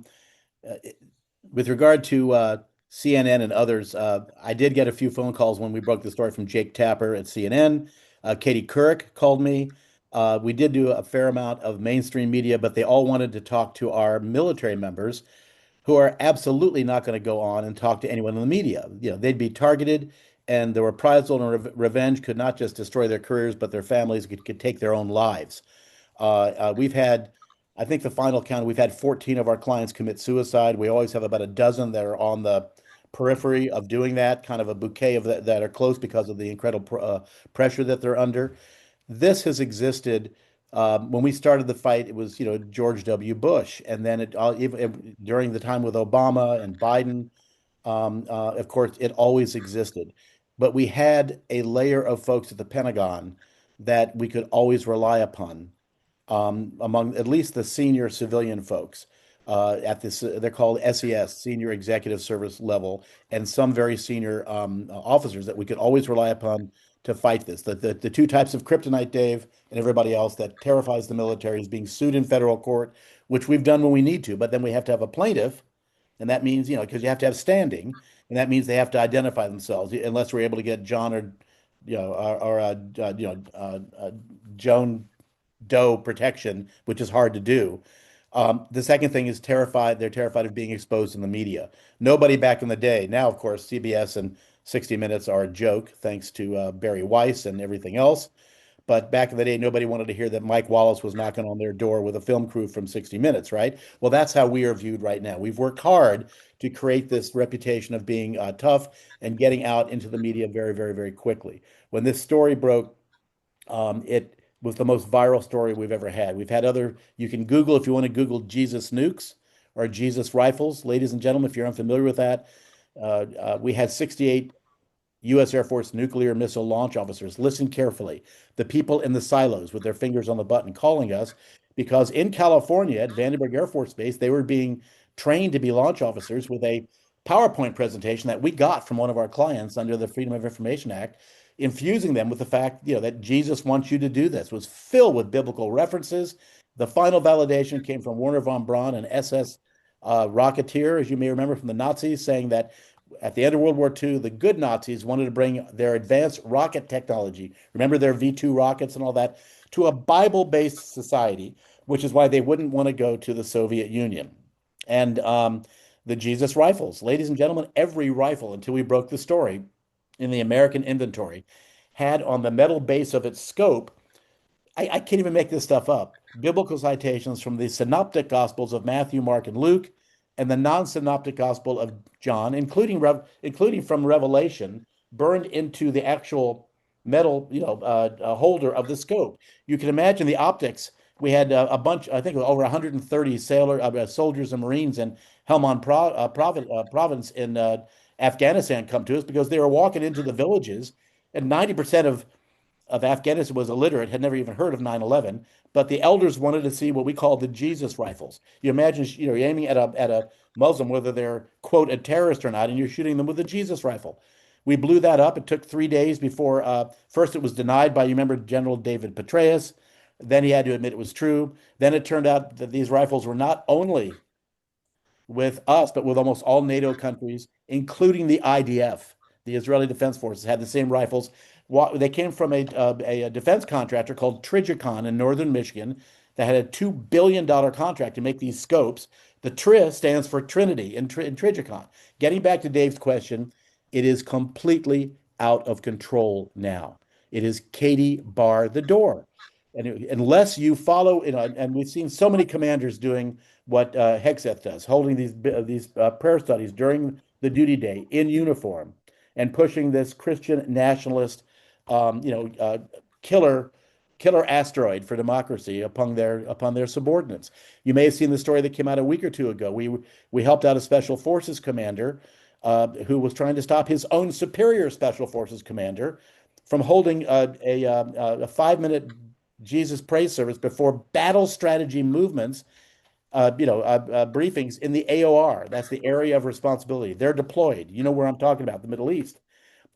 with regard to CNN and others, I did get a few phone calls when we broke the story from Jake Tapper at CNN. Katie Couric called me. We did do a fair amount of mainstream media, but they all wanted to talk to our military members who are absolutely not going to go on and talk to anyone in the media. You know, they'd be targeted, and the reprisal and revenge could not just destroy their careers, but their families could take their own lives. We've had, I think the final count, we've had 14 of our clients commit suicide. We always have about a dozen that are on the periphery of doing that, kind of a bouquet of that are close because of the incredible pressure that they're under. This has existed. When we started the fight, it was, George W. Bush, and then even during the time with Obama and Biden, of course, it always existed. But we had a layer of folks at the Pentagon that we could always rely upon, among at least the senior civilian folks at this. They're called SES, Senior Executive Service level, and some very senior officers that we could always rely upon to fight this. The two types of kryptonite, Dave, and everybody else that terrifies the military is being sued in federal court, which we've done when we need to, but then we have to have a plaintiff, and that means, because you have to have standing, and that means they have to identify themselves, unless we're able to get John or, Joan Doe protection, which is hard to do. The second thing is terrified. They're terrified of being exposed in the media. Nobody back in the day. Now, of course, CBS and 60 Minutes are a joke, thanks to Barry Weiss and everything else. But back in the day, nobody wanted to hear that Mike Wallace was knocking on their door with a film crew from 60 Minutes, right? Well, that's how we are viewed right now. We've worked hard to create this reputation of being tough and getting out into the media very, very, very quickly. When this story broke, it was the most viral story we've ever had. We've had you can Google if you want to Google Jesus nukes or Jesus rifles. Ladies and gentlemen, if you're unfamiliar with that, we had 68 U.S. Air Force nuclear missile launch officers. Listen carefully. The people in the silos with their fingers on the button calling us because in California at Vandenberg Air Force Base, they were being trained to be launch officers with a PowerPoint presentation that we got from one of our clients under the Freedom of Information Act, infusing them with the fact, that Jesus wants you to do this. It was filled with biblical references. The final validation came from Werner von Braun, an SS rocketeer, as you may remember from the Nazis, saying that at the end of World War II, the good Nazis wanted to bring their advanced rocket technology, remember their V-2 rockets and all that, to a Bible-based society, which is why they wouldn't want to go to the Soviet Union. And the Jesus rifles, ladies and gentlemen, every rifle, until we broke the story, in the American inventory, had on the metal base of its scope, I can't even make this stuff up, biblical citations from the synoptic gospels of Matthew, Mark, and Luke, and the non-synoptic gospel of John, including from Revelation, burned into the actual metal, holder of the scope. You can imagine the optics. We had a bunch, I think, over 130 soldiers and Marines in Helmand province in Afghanistan come to us because they were walking into the villages, and 90% of Afghanistan was illiterate, had never even heard of 9/11. But the elders wanted to see what we call the Jesus rifles. You imagine, you're aiming at a Muslim, whether they're, quote, a terrorist or not, and you're shooting them with a Jesus rifle. We blew that up. It took 3 days before, first it was denied by, you remember, General David Petraeus. Then he had to admit it was true. Then it turned out that these rifles were not only with us, but with almost all NATO countries, including the IDF. The Israeli Defense Forces had the same rifles. They came from a defense contractor called Trigicon in northern Michigan that had a $2 billion contract to make these scopes. The TRI stands for Trinity in Trigicon. Getting back to Dave's question, it is completely out of control now. It is Katie bar the door. And unless you follow, and we've seen so many commanders doing what Hegseth does, holding these prayer studies during the duty day in uniform and pushing this Christian nationalist, killer asteroid for democracy upon their subordinates. You may have seen the story that came out a week or two ago. We helped out a special forces commander who was trying to stop his own superior special forces commander from holding a 5-minute Jesus praise service before battle strategy movements, briefings in the AOR. That's the area of responsibility. They're deployed. You know where I'm talking about, the Middle East.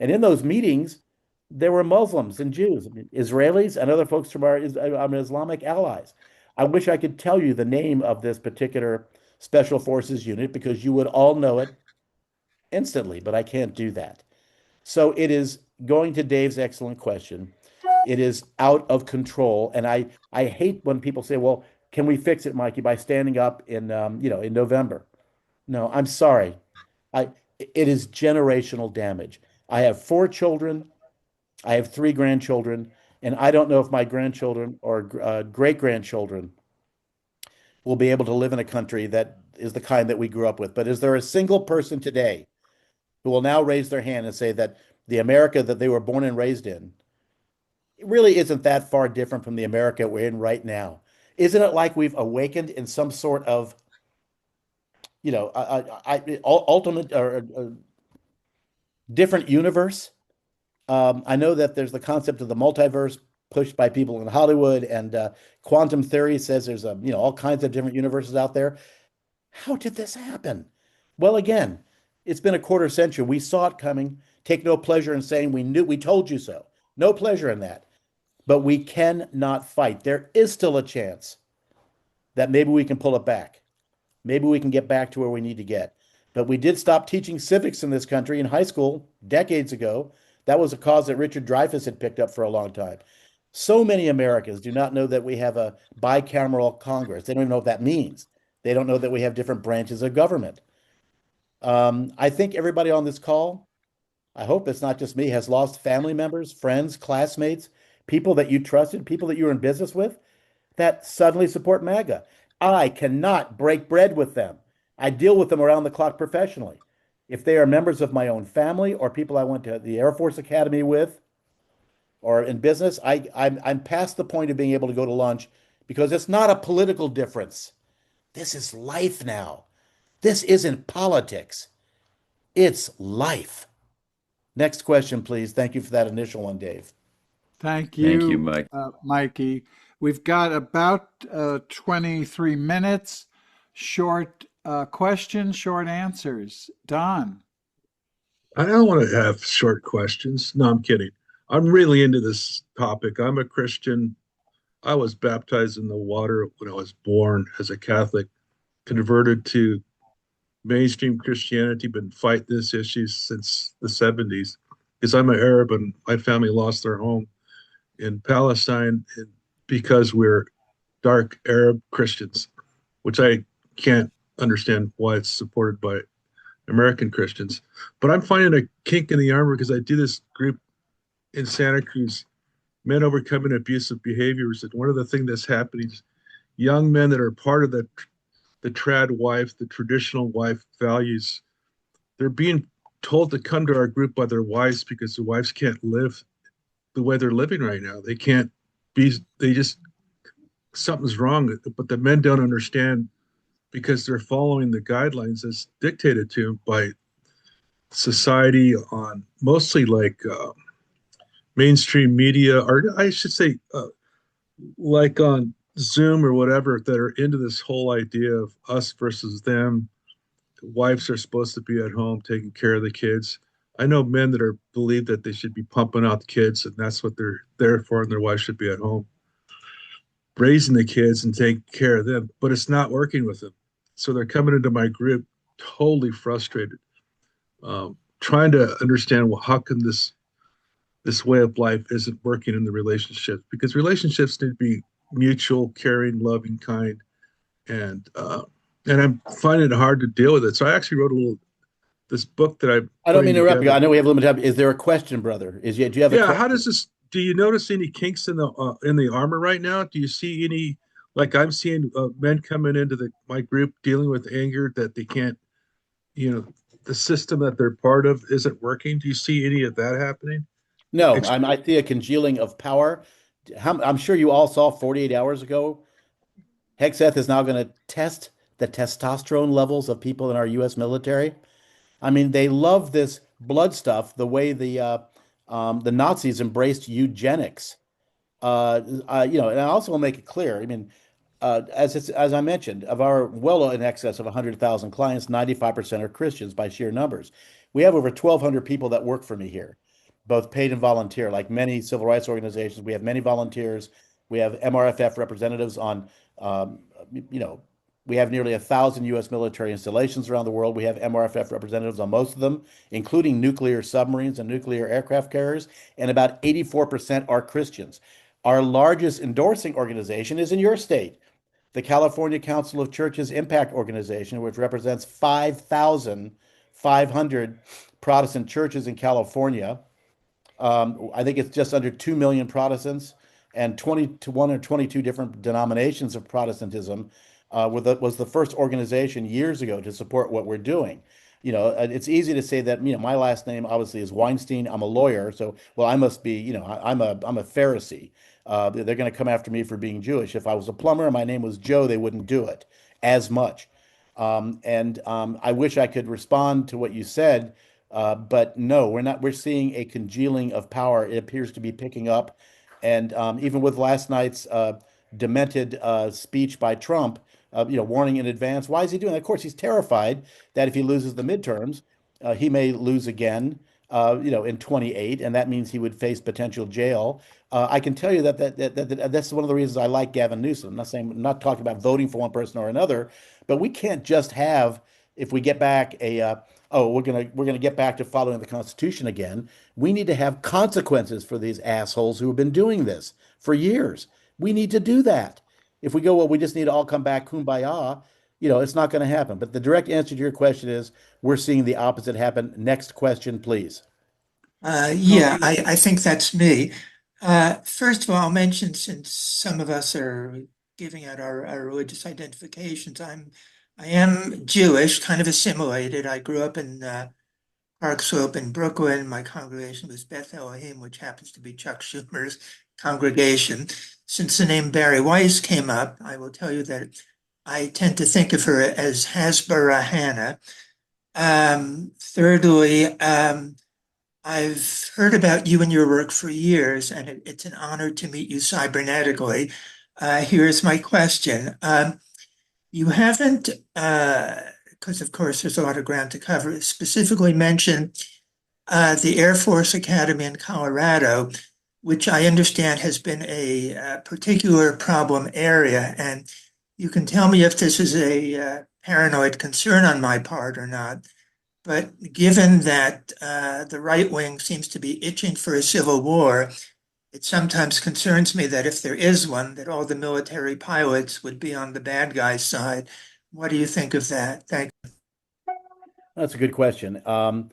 And in those meetings, there were Muslims and Jews, Israelis, and other folks from our Islamic allies. I wish I could tell you the name of this particular special forces unit because you would all know it instantly, but I can't do that. So it is going to Dave's excellent question. It is out of control, and I hate when people say, "Well, can we fix it, Mikey, by standing up in in November?" No, I'm sorry. I it is generational damage. I have 4 children. I have 3 grandchildren, and I don't know if my grandchildren or great grandchildren will be able to live in a country that is the kind that we grew up with. But is there a single person today who will now raise their hand and say that the America that they were born and raised in really isn't that far different from the America we're in right now? Isn't it like we've awakened in some sort of, ultimate or different universe? I know that there's the concept of the multiverse pushed by people in Hollywood, and quantum theory says there's all kinds of different universes out there. How did this happen? Well, again, it's been a quarter century. We saw it coming. Take no pleasure in saying we told you so. No pleasure in that. But we cannot fight. There is still a chance that maybe we can pull it back. Maybe we can get back to where we need to get. But we did stop teaching civics in this country in high school decades ago. That was a cause that Richard Dreyfuss had picked up for a long time. So many Americans do not know that we have a bicameral Congress. They don't even know what that means. They don't know that we have different branches of government. I think everybody on this call, I hope it's not just me, has lost family members, friends, classmates, people that you trusted, people that you were in business with that suddenly support MAGA. I cannot break bread with them. I deal with them around the clock professionally. If they are members of my own family or people I went to the Air Force Academy with or in business, I'm past the point of being able to go to lunch because it's not a political difference. This is life now. This isn't politics. It's life. Next question, please. Thank you for that initial one, Dave. Thank Thank you, you, Mike. Mikey. We've got about 23 minutes. Short questions, short answers. Don. I don't want to have short questions. No, I'm kidding. I'm really into this topic. I'm a Christian. I was baptized in the water when I was born as a Catholic, converted to mainstream Christianity, been fighting this issue since the 70s because I'm an Arab and my family lost their home in Palestine because we're dark Arab Christians, which I can't understand why it's supported by American Christians. But I'm finding a kink in the armor because I do this group in Santa Cruz, Men Overcoming Abusive Behaviors. And one of the things that's happening is young men that are part of the trad wife, the traditional wife values, they're being told to come to our group by their wives because their wives can't live the way they're living right now. They can't be, they just, something's wrong. But the men don't understand because they're following the guidelines that's dictated to them by society on mostly like mainstream media, or I should say, like on Zoom or whatever, that are into this whole idea of us versus them. Wives are supposed to be at home taking care of the kids. I know men that believe that they should be pumping out the kids, and that's what they're there for, and their wife should be at home raising the kids and taking care of them. But it's not working with them, so they're coming into my group totally frustrated, trying to understand, well, how come this way of life isn't working in the relationship? Because relationships need to be mutual, caring, loving, kind, and I'm finding it hard to deal with it. So I actually wrote this book that I don't mean to interrupt you. together. I know we have limited time. Is there a question, brother? Do you have a Yeah, question? how does this? Do you notice any kinks in the armor right now? Do you see any? Like I'm seeing men coming into my group dealing with anger that they can't, the system that they're part of isn't working. Do you see any of that happening? No, I see a congealing of power. I'm sure you all saw 48 hours ago. Hexeth is now going to test the testosterone levels of people in our U.S. military. I mean, they love this blood stuff the way the Nazis embraced eugenics. And I also will make it clear. I mean, as I mentioned, of our well in excess of 100,000 clients, 95% are Christians by sheer numbers. We have over 1,200 people that work for me here, both paid and volunteer. Like many civil rights organizations, we have many volunteers. We have MRFF representatives on, um, you know, we have nearly 1,000 U.S. military installations around the world. We have MRFF representatives on most of them, including nuclear submarines and nuclear aircraft carriers, and about 84% are Christians. Our largest endorsing organization is in your state, the California Council of Churches Impact Organization, which represents 5,500 Protestant churches in California. I think it's just under 2 million Protestants and 21 or 22 different denominations of Protestantism. Was the first organization years ago to support what we're doing. It's easy to say that, my last name obviously is Weinstein. I'm a lawyer, so well, I must be, I'm a Pharisee. They're going to come after me for being Jewish. If I was a plumber and my name was Joe, they wouldn't do it as much. And I wish I could respond to what you said, but no, we're not. We're seeing a congealing of power. It appears to be picking up, and even with last night's demented speech by Trump, warning in advance. Why is he doing that? Of course, he's terrified that if he loses the midterms, he may lose again. In 28, and that means he would face potential jail. I can tell you that's one of the reasons I like Gavin Newsom. I'm not talking about voting for one person or another, but we can't just have, if we get back we're gonna get back to following the Constitution again. We need to have consequences for these assholes who have been doing this for years. We need to do that. If we go, well, we just need to all come back, kumbaya, it's not going to happen. But the direct answer to your question is we're seeing the opposite happen. Next question, please. Yeah, I think that's me. First of all, I'll mention, since some of us are giving out our religious identifications, I am Jewish, kind of assimilated. I grew up in Park Slope in Brooklyn. My congregation was Beth Elohim, which happens to be Chuck Schumer's congregation. Since the name Barry Weiss came up, I will tell you that I tend to think of her as Hasbara Hannah. Thirdly, I've heard about you and your work for years, and it's an honor to meet you cybernetically. Here's my question. You haven't, because of course there's a lot of ground to cover, specifically mentioned the Air Force Academy in Colorado, which I understand has been a particular problem area. And you can tell me if this is a paranoid concern on my part or not. But given that the right wing seems to be itching for a civil war, it sometimes concerns me that if there is one, that all the military pilots would be on the bad guy's side. What do you think of that? Thank you. That's a good question. I'm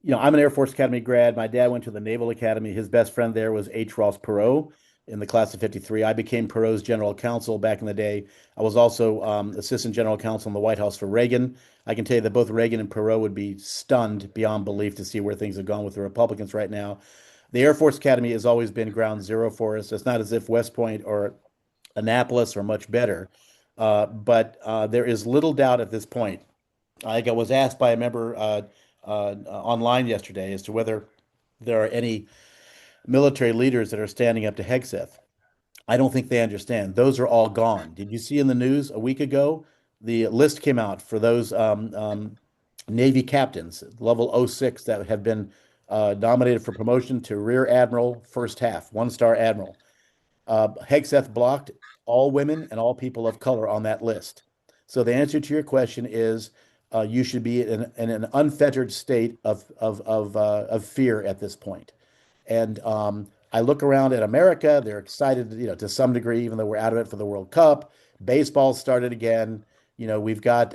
an Air Force Academy grad. My dad went to the Naval Academy. His best friend there was H. Ross Perot in the class of 53. I became Perot's general counsel back in the day. I was also assistant general counsel in the White House for Reagan. I can tell you that both Reagan and Perot would be stunned beyond belief to see where things have gone with the Republicans right now. The Air Force Academy has always been ground zero for us. It's not as if West Point or Annapolis are much better, but there is little doubt at this point. I was asked by a member online yesterday as to whether there are any military leaders that are standing up to Hegseth. I don't think they understand. Those are all gone. Did you see in the news a week ago? The list came out for those Navy captains, level '06, that have been nominated for promotion to Rear Admiral, first half, one-star admiral. Hegseth blocked all women and all people of color on that list. So the answer to your question is you should be in an unfettered state of fear at this point. And I look around at America; they're excited, to some degree, even though we're out of it for the World Cup. Baseball started again. We've got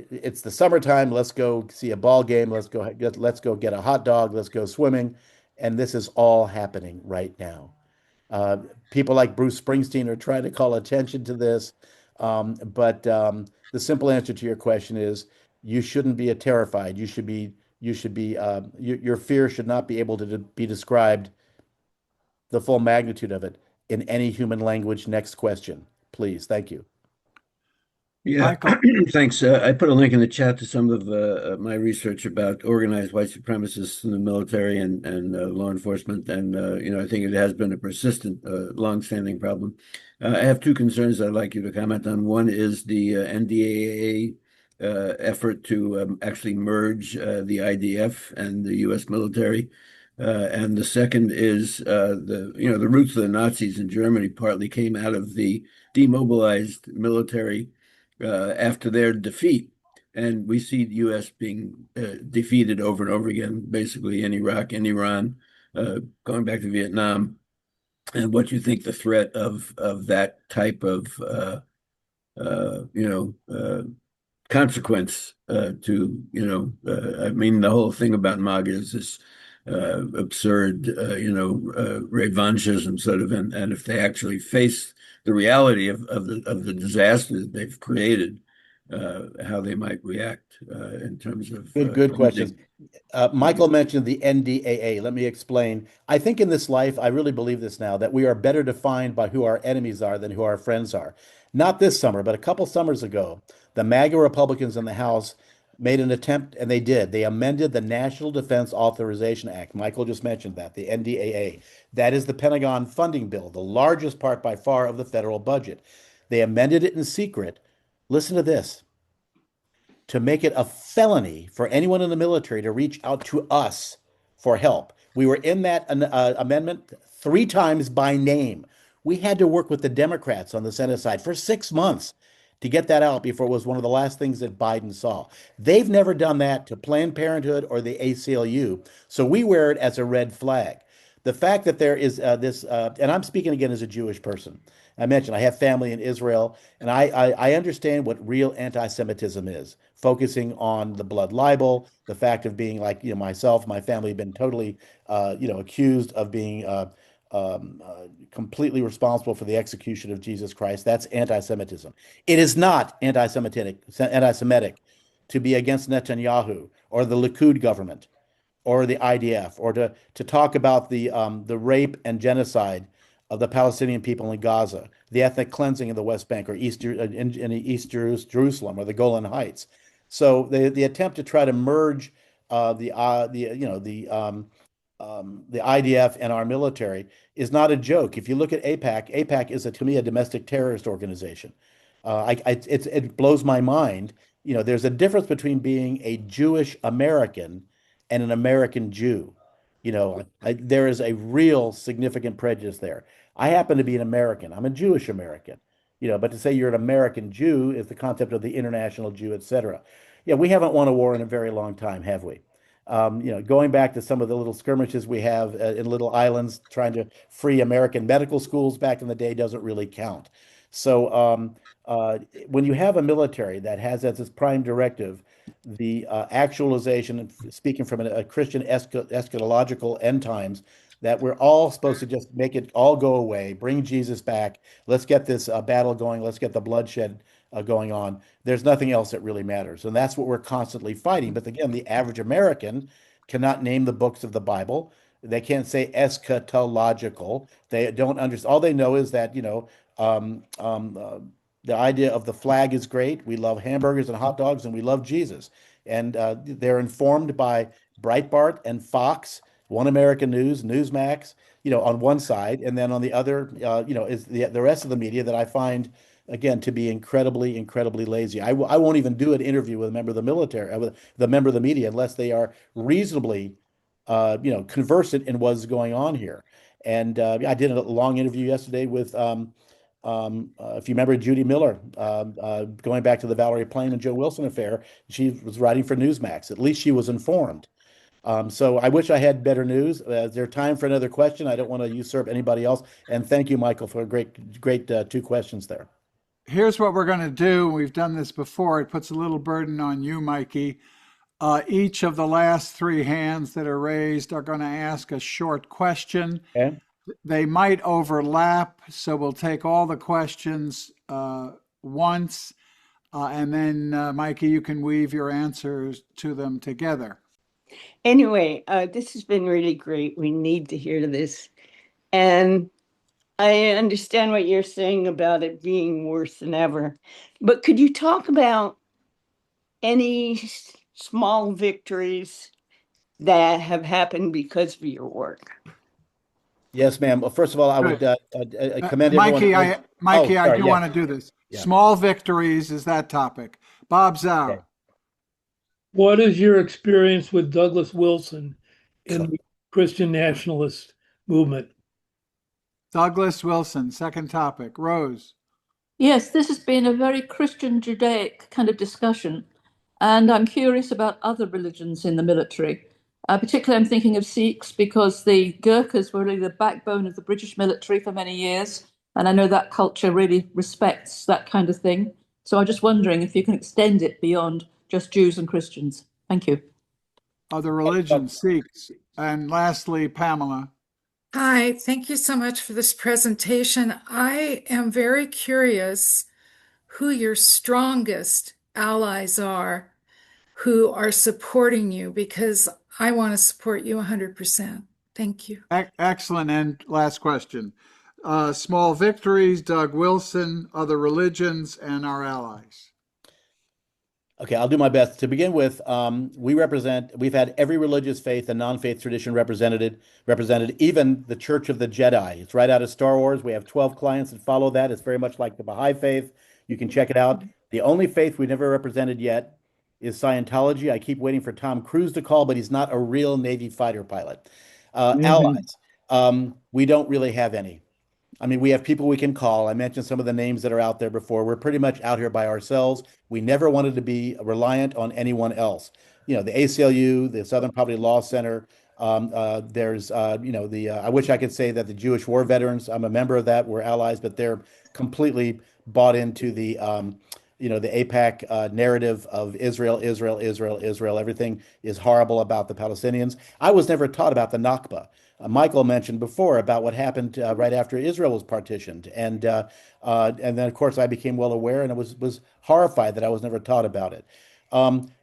it's the summertime. Let's go see a ball game. Let's go get a hot dog. Let's go swimming. And this is all happening right now. People like Bruce Springsteen are trying to call attention to this. But the simple answer to your question is you shouldn't be terrified. Your fear should not be able to be described, the full magnitude of it, in any human language. Next question, please. Thank you. Yeah, thanks. I put a link in the chat to some of my research about organized white supremacists in the military and law enforcement. And, I think it has been a persistent, longstanding problem. I have two concerns I'd like you to comment on. One is the NDAA effort to actually merge the IDF and the U.S. military. And the second is the roots of the Nazis in Germany partly came out of the demobilized military after their defeat. And we see the U.S. being defeated over and over again, basically in Iraq and Iran, going back to Vietnam. And what you think the threat of that type of consequence I mean, the whole thing about MAGA is this absurd, revanchism sort of, and if they actually face the reality of the disaster that they've created, how they might react in terms of Good questions. Michael mentioned the NDAA. Let me explain. I think in this life, I really believe this now, that we are better defined by who our enemies are than who our friends are. Not this summer, but a couple summers ago, the MAGA Republicans in the House made an attempt, and they did. They amended the National Defense Authorization Act. Michael just mentioned that, the NDAA. That is the Pentagon funding bill, the largest part by far of the federal budget. They amended it in secret. Listen to this, to make it a felony for anyone in the military to reach out to us for help. We were in that amendment 3 times by name. We had to work with the Democrats on the Senate side for 6 months to get that out before it was one of the last things that Biden saw. They've never done that to Planned Parenthood or the ACLU, so we wear it as a red flag. The fact that there is and I'm speaking again as a Jewish person. I mentioned I have family in Israel, and I understand what real anti-Semitism is, focusing on the blood libel, the fact of being like, myself, my family have been totally, accused of being completely responsible for the execution of Jesus Christ. That's anti-Semitism. It is not anti-Semitic to be against Netanyahu or the Likud government or the IDF, or to talk about the rape and genocide of the Palestinian people in Gaza, the ethnic cleansing in the West Bank or in East Jerusalem or the Golan Heights. So the attempt to try to merge the IDF and our military is not a joke. If you look at AIPAC, AIPAC is to me a domestic terrorist organization. It blows my mind. There's a difference between being a Jewish American and an American Jew. There is a real significant prejudice there. I happen to be an American. I'm a Jewish American. But to say you're an American Jew is the concept of the international Jew, etc. Yeah, we haven't won a war in a very long time, have we? Going back to some of the little skirmishes we have in little islands trying to free American medical schools back in the day doesn't really count. So when you have a military that has as its prime directive the actualization, speaking from a Christian eschatological end times, that we're all supposed to just make it all go away, bring Jesus back, let's get this battle going, let's get the bloodshed going on. There's nothing else that really matters. And that's what we're constantly fighting. But again, the average American cannot name the books of the Bible. They can't say eschatological. They don't understand. All they know is that, the idea of the flag is great. We love hamburgers and hot dogs, and we love Jesus. And they're informed by Breitbart and Fox, One American News, Newsmax, on one side, and then on the other, is the rest of the media that I find, again, to be incredibly, incredibly lazy. I won't even do an interview with a member of the military, with the member of the media, unless they are reasonably, conversant in what's going on here. And I did a long interview yesterday with, if you remember Judy Miller, going back to the Valerie Plame and Joe Wilson affair, she was writing for Newsmax. At least she was informed. So I wish I had better news. Is there time for another question? I don't want to usurp anybody else. And thank you, Michael, for a great 2 questions there. Here's what we're going to do. We've done this before. It puts a little burden on you, Mikey. Each of the last 3 hands that are raised are going to ask a short question. Okay. They might overlap, so we'll take all the questions once, and then, Mikey, you can weave your answers to them together. Anyway, this has been really great. We need to hear this. And I understand what you're saying about it being worse than ever. But could you talk about any small victories that have happened because of your work? Yes, ma'am. Well, first of all, I would commend Mikey, everyone. I do want to do this. Yeah. Small victories is that topic. Bob Zau. Okay. What is your experience with Douglas Wilson in the Christian nationalist movement. Douglas Wilson, second topic. Rose. Yes, this has been a very Christian Judaic kind of discussion, and I'm curious about other religions in the military. Particularly, I'm thinking of Sikhs because the Gurkhas were really the backbone of the British military for many years, and I know that culture really respects that kind of thing. So I'm just wondering if you can extend it beyond just Jews and Christians. Thank you. Other religions, Sikhs. And lastly, Pamela. Hi, thank you so much for this presentation. I am very curious who your strongest allies are who are supporting you, because I want to support you 100%. Thank you. Excellent. And last question. Small victories, Doug Wilson, other religions, and our allies. Okay, I'll do my best. To begin with, we've had every religious faith and non-faith tradition represented, even the Church of the Jedi. It's right out of Star Wars. We have 12 clients that follow that. It's very much like the Baha'i faith. You can check it out. The only faith we never represented yet is Scientology. I keep waiting for Tom Cruise to call, but he's not a real Navy fighter pilot. Allies, we don't really have any. I mean, we have people we can call. I mentioned some of the names that are out there before. We're pretty much out here by ourselves. We never wanted to be reliant on anyone else. You know, the ACLU, the Southern Poverty Law Center. There's, I wish I could say that the Jewish war veterans, I'm a member of that, we're allies, but they're completely bought into the AIPAC narrative of Israel, Israel, Israel, Israel. Everything is horrible about the Palestinians. I was never taught about the Nakba. Michael mentioned before about what happened right after Israel was partitioned, and then of course I became well aware and I was horrified that I was never taught about it.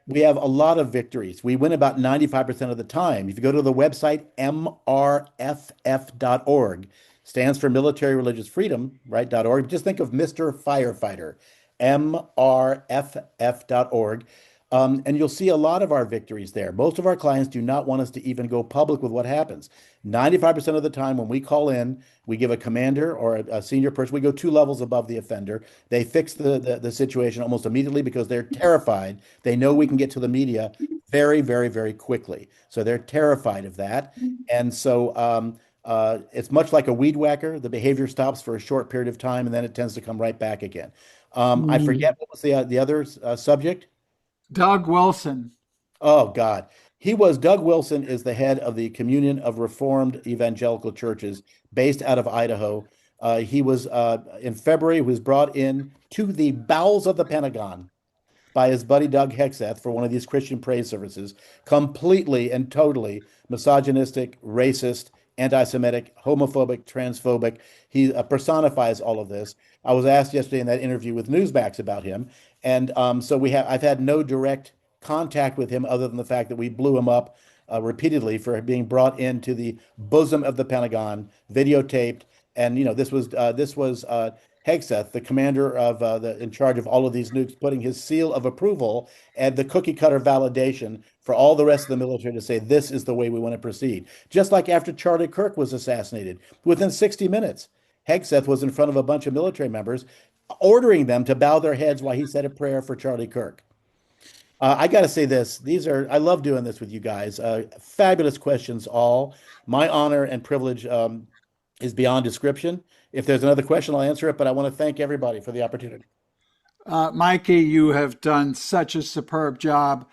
We have a lot of victories. We win about 95% of the time. If you go to the website mrff.org, stands for Military Religious Freedom, right? .org. Just think of Mr. Firefighter, mrff.org. And you'll see a lot of our victories there. Most of our clients do not want us to even go public with what happens. 95% of the time when we call in, we give a commander or a senior person, we go 2 levels above the offender. They fix the situation almost immediately because they're terrified. They know we can get to the media very, very, very quickly. So they're terrified of that. And so it's much like a weed whacker. The behavior stops for a short period of time and then it tends to come right back again. I forget what was the other subject. Doug Wilson. Oh, God. Doug Wilson is the head of the Communion of Reformed Evangelical Churches based out of Idaho. He was, in February, was brought in to the bowels of the Pentagon by his buddy Doug Hexeth for one of these Christian praise services, completely and totally misogynistic, racist, anti-Semitic, homophobic, transphobic. He personifies all of this. I was asked yesterday in that interview with Newsmax about him. And so I've had no direct contact with him other than the fact that we blew him up repeatedly for being brought into the bosom of the Pentagon, videotaped. And, this was Hegseth, the commander of in charge of all of these nukes, putting his seal of approval and the cookie cutter validation for all the rest of the military to say, this is the way we want to proceed. Just like after Charlie Kirk was assassinated, within 60 minutes, Hegseth was in front of a bunch of military members ordering them to bow their heads while he said a prayer for Charlie Kirk. I got to say this. I love doing this with you guys. Fabulous questions all. My honor and privilege is beyond description. If there's another question, I'll answer it, but I want to thank everybody for the opportunity. Mikey, you have done such a superb job.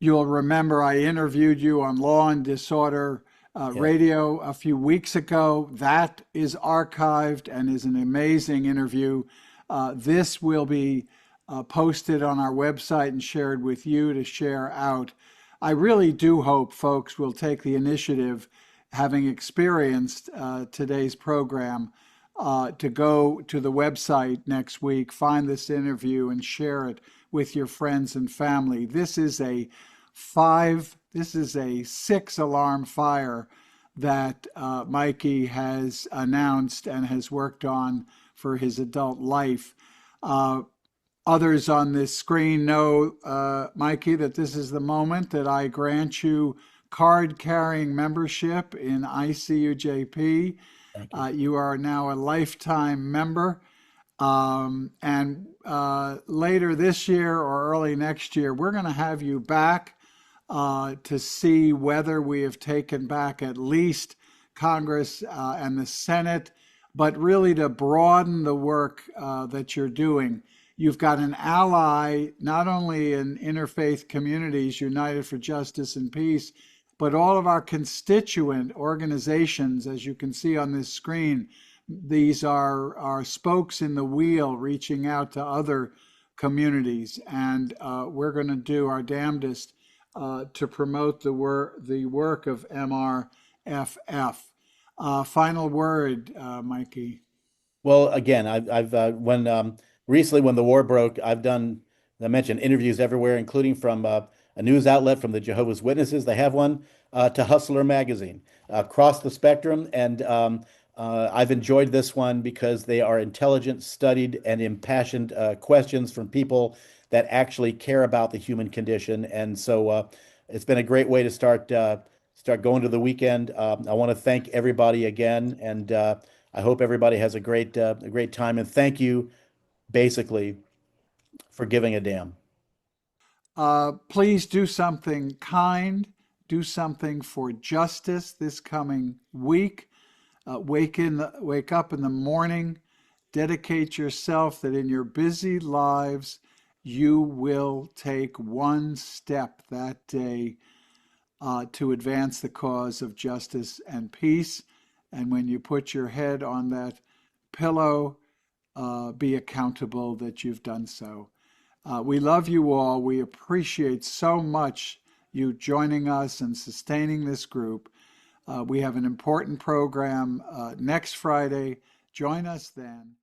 You'll remember I interviewed you on Law and Disorder radio a few weeks ago. That is archived and is an amazing interview. This will be posted on our website and shared with you to share out. I really do hope folks will take the initiative, having experienced today's program, to go to the website next week, find this interview and share it with your friends and family. This is a 6-alarm fire that Mikey has announced and has worked on for his adult life. Others on this screen know, Mikey, that this is the moment that I grant you card-carrying membership in ICUJP. You are now a lifetime member. And later this year or early next year, we're going to have you back to see whether we have taken back at least Congress and the Senate, but really to broaden the work that you're doing. You've got an ally not only in interfaith communities, United for Justice and Peace, but all of our constituent organizations, as you can see on this screen. These are spokes in the wheel reaching out to other communities, and we're going to do our damnedest to promote the work of MRFF. Final word, Mikey. Well, again, I've when recently when the war broke, I've done, as I mentioned, interviews everywhere, including from a news outlet, from the Jehovah's Witnesses. They have one, to Hustler magazine, across the spectrum. And I've enjoyed this one because they are intelligent, studied, and impassioned questions from people that actually care about the human condition. And so it's been a great way to start going to the weekend. I want to thank everybody again, and I hope everybody has a great time. And thank you, basically, for giving a damn. Please do something kind, do something for justice this coming week. Wake up in the morning, dedicate yourself that in your busy lives you will take one step that day to advance the cause of justice and peace. And when you put your head on that pillow, be accountable that you've done so. We love you all. We appreciate so much you joining us and sustaining this group. We have an important program next Friday. Join us then.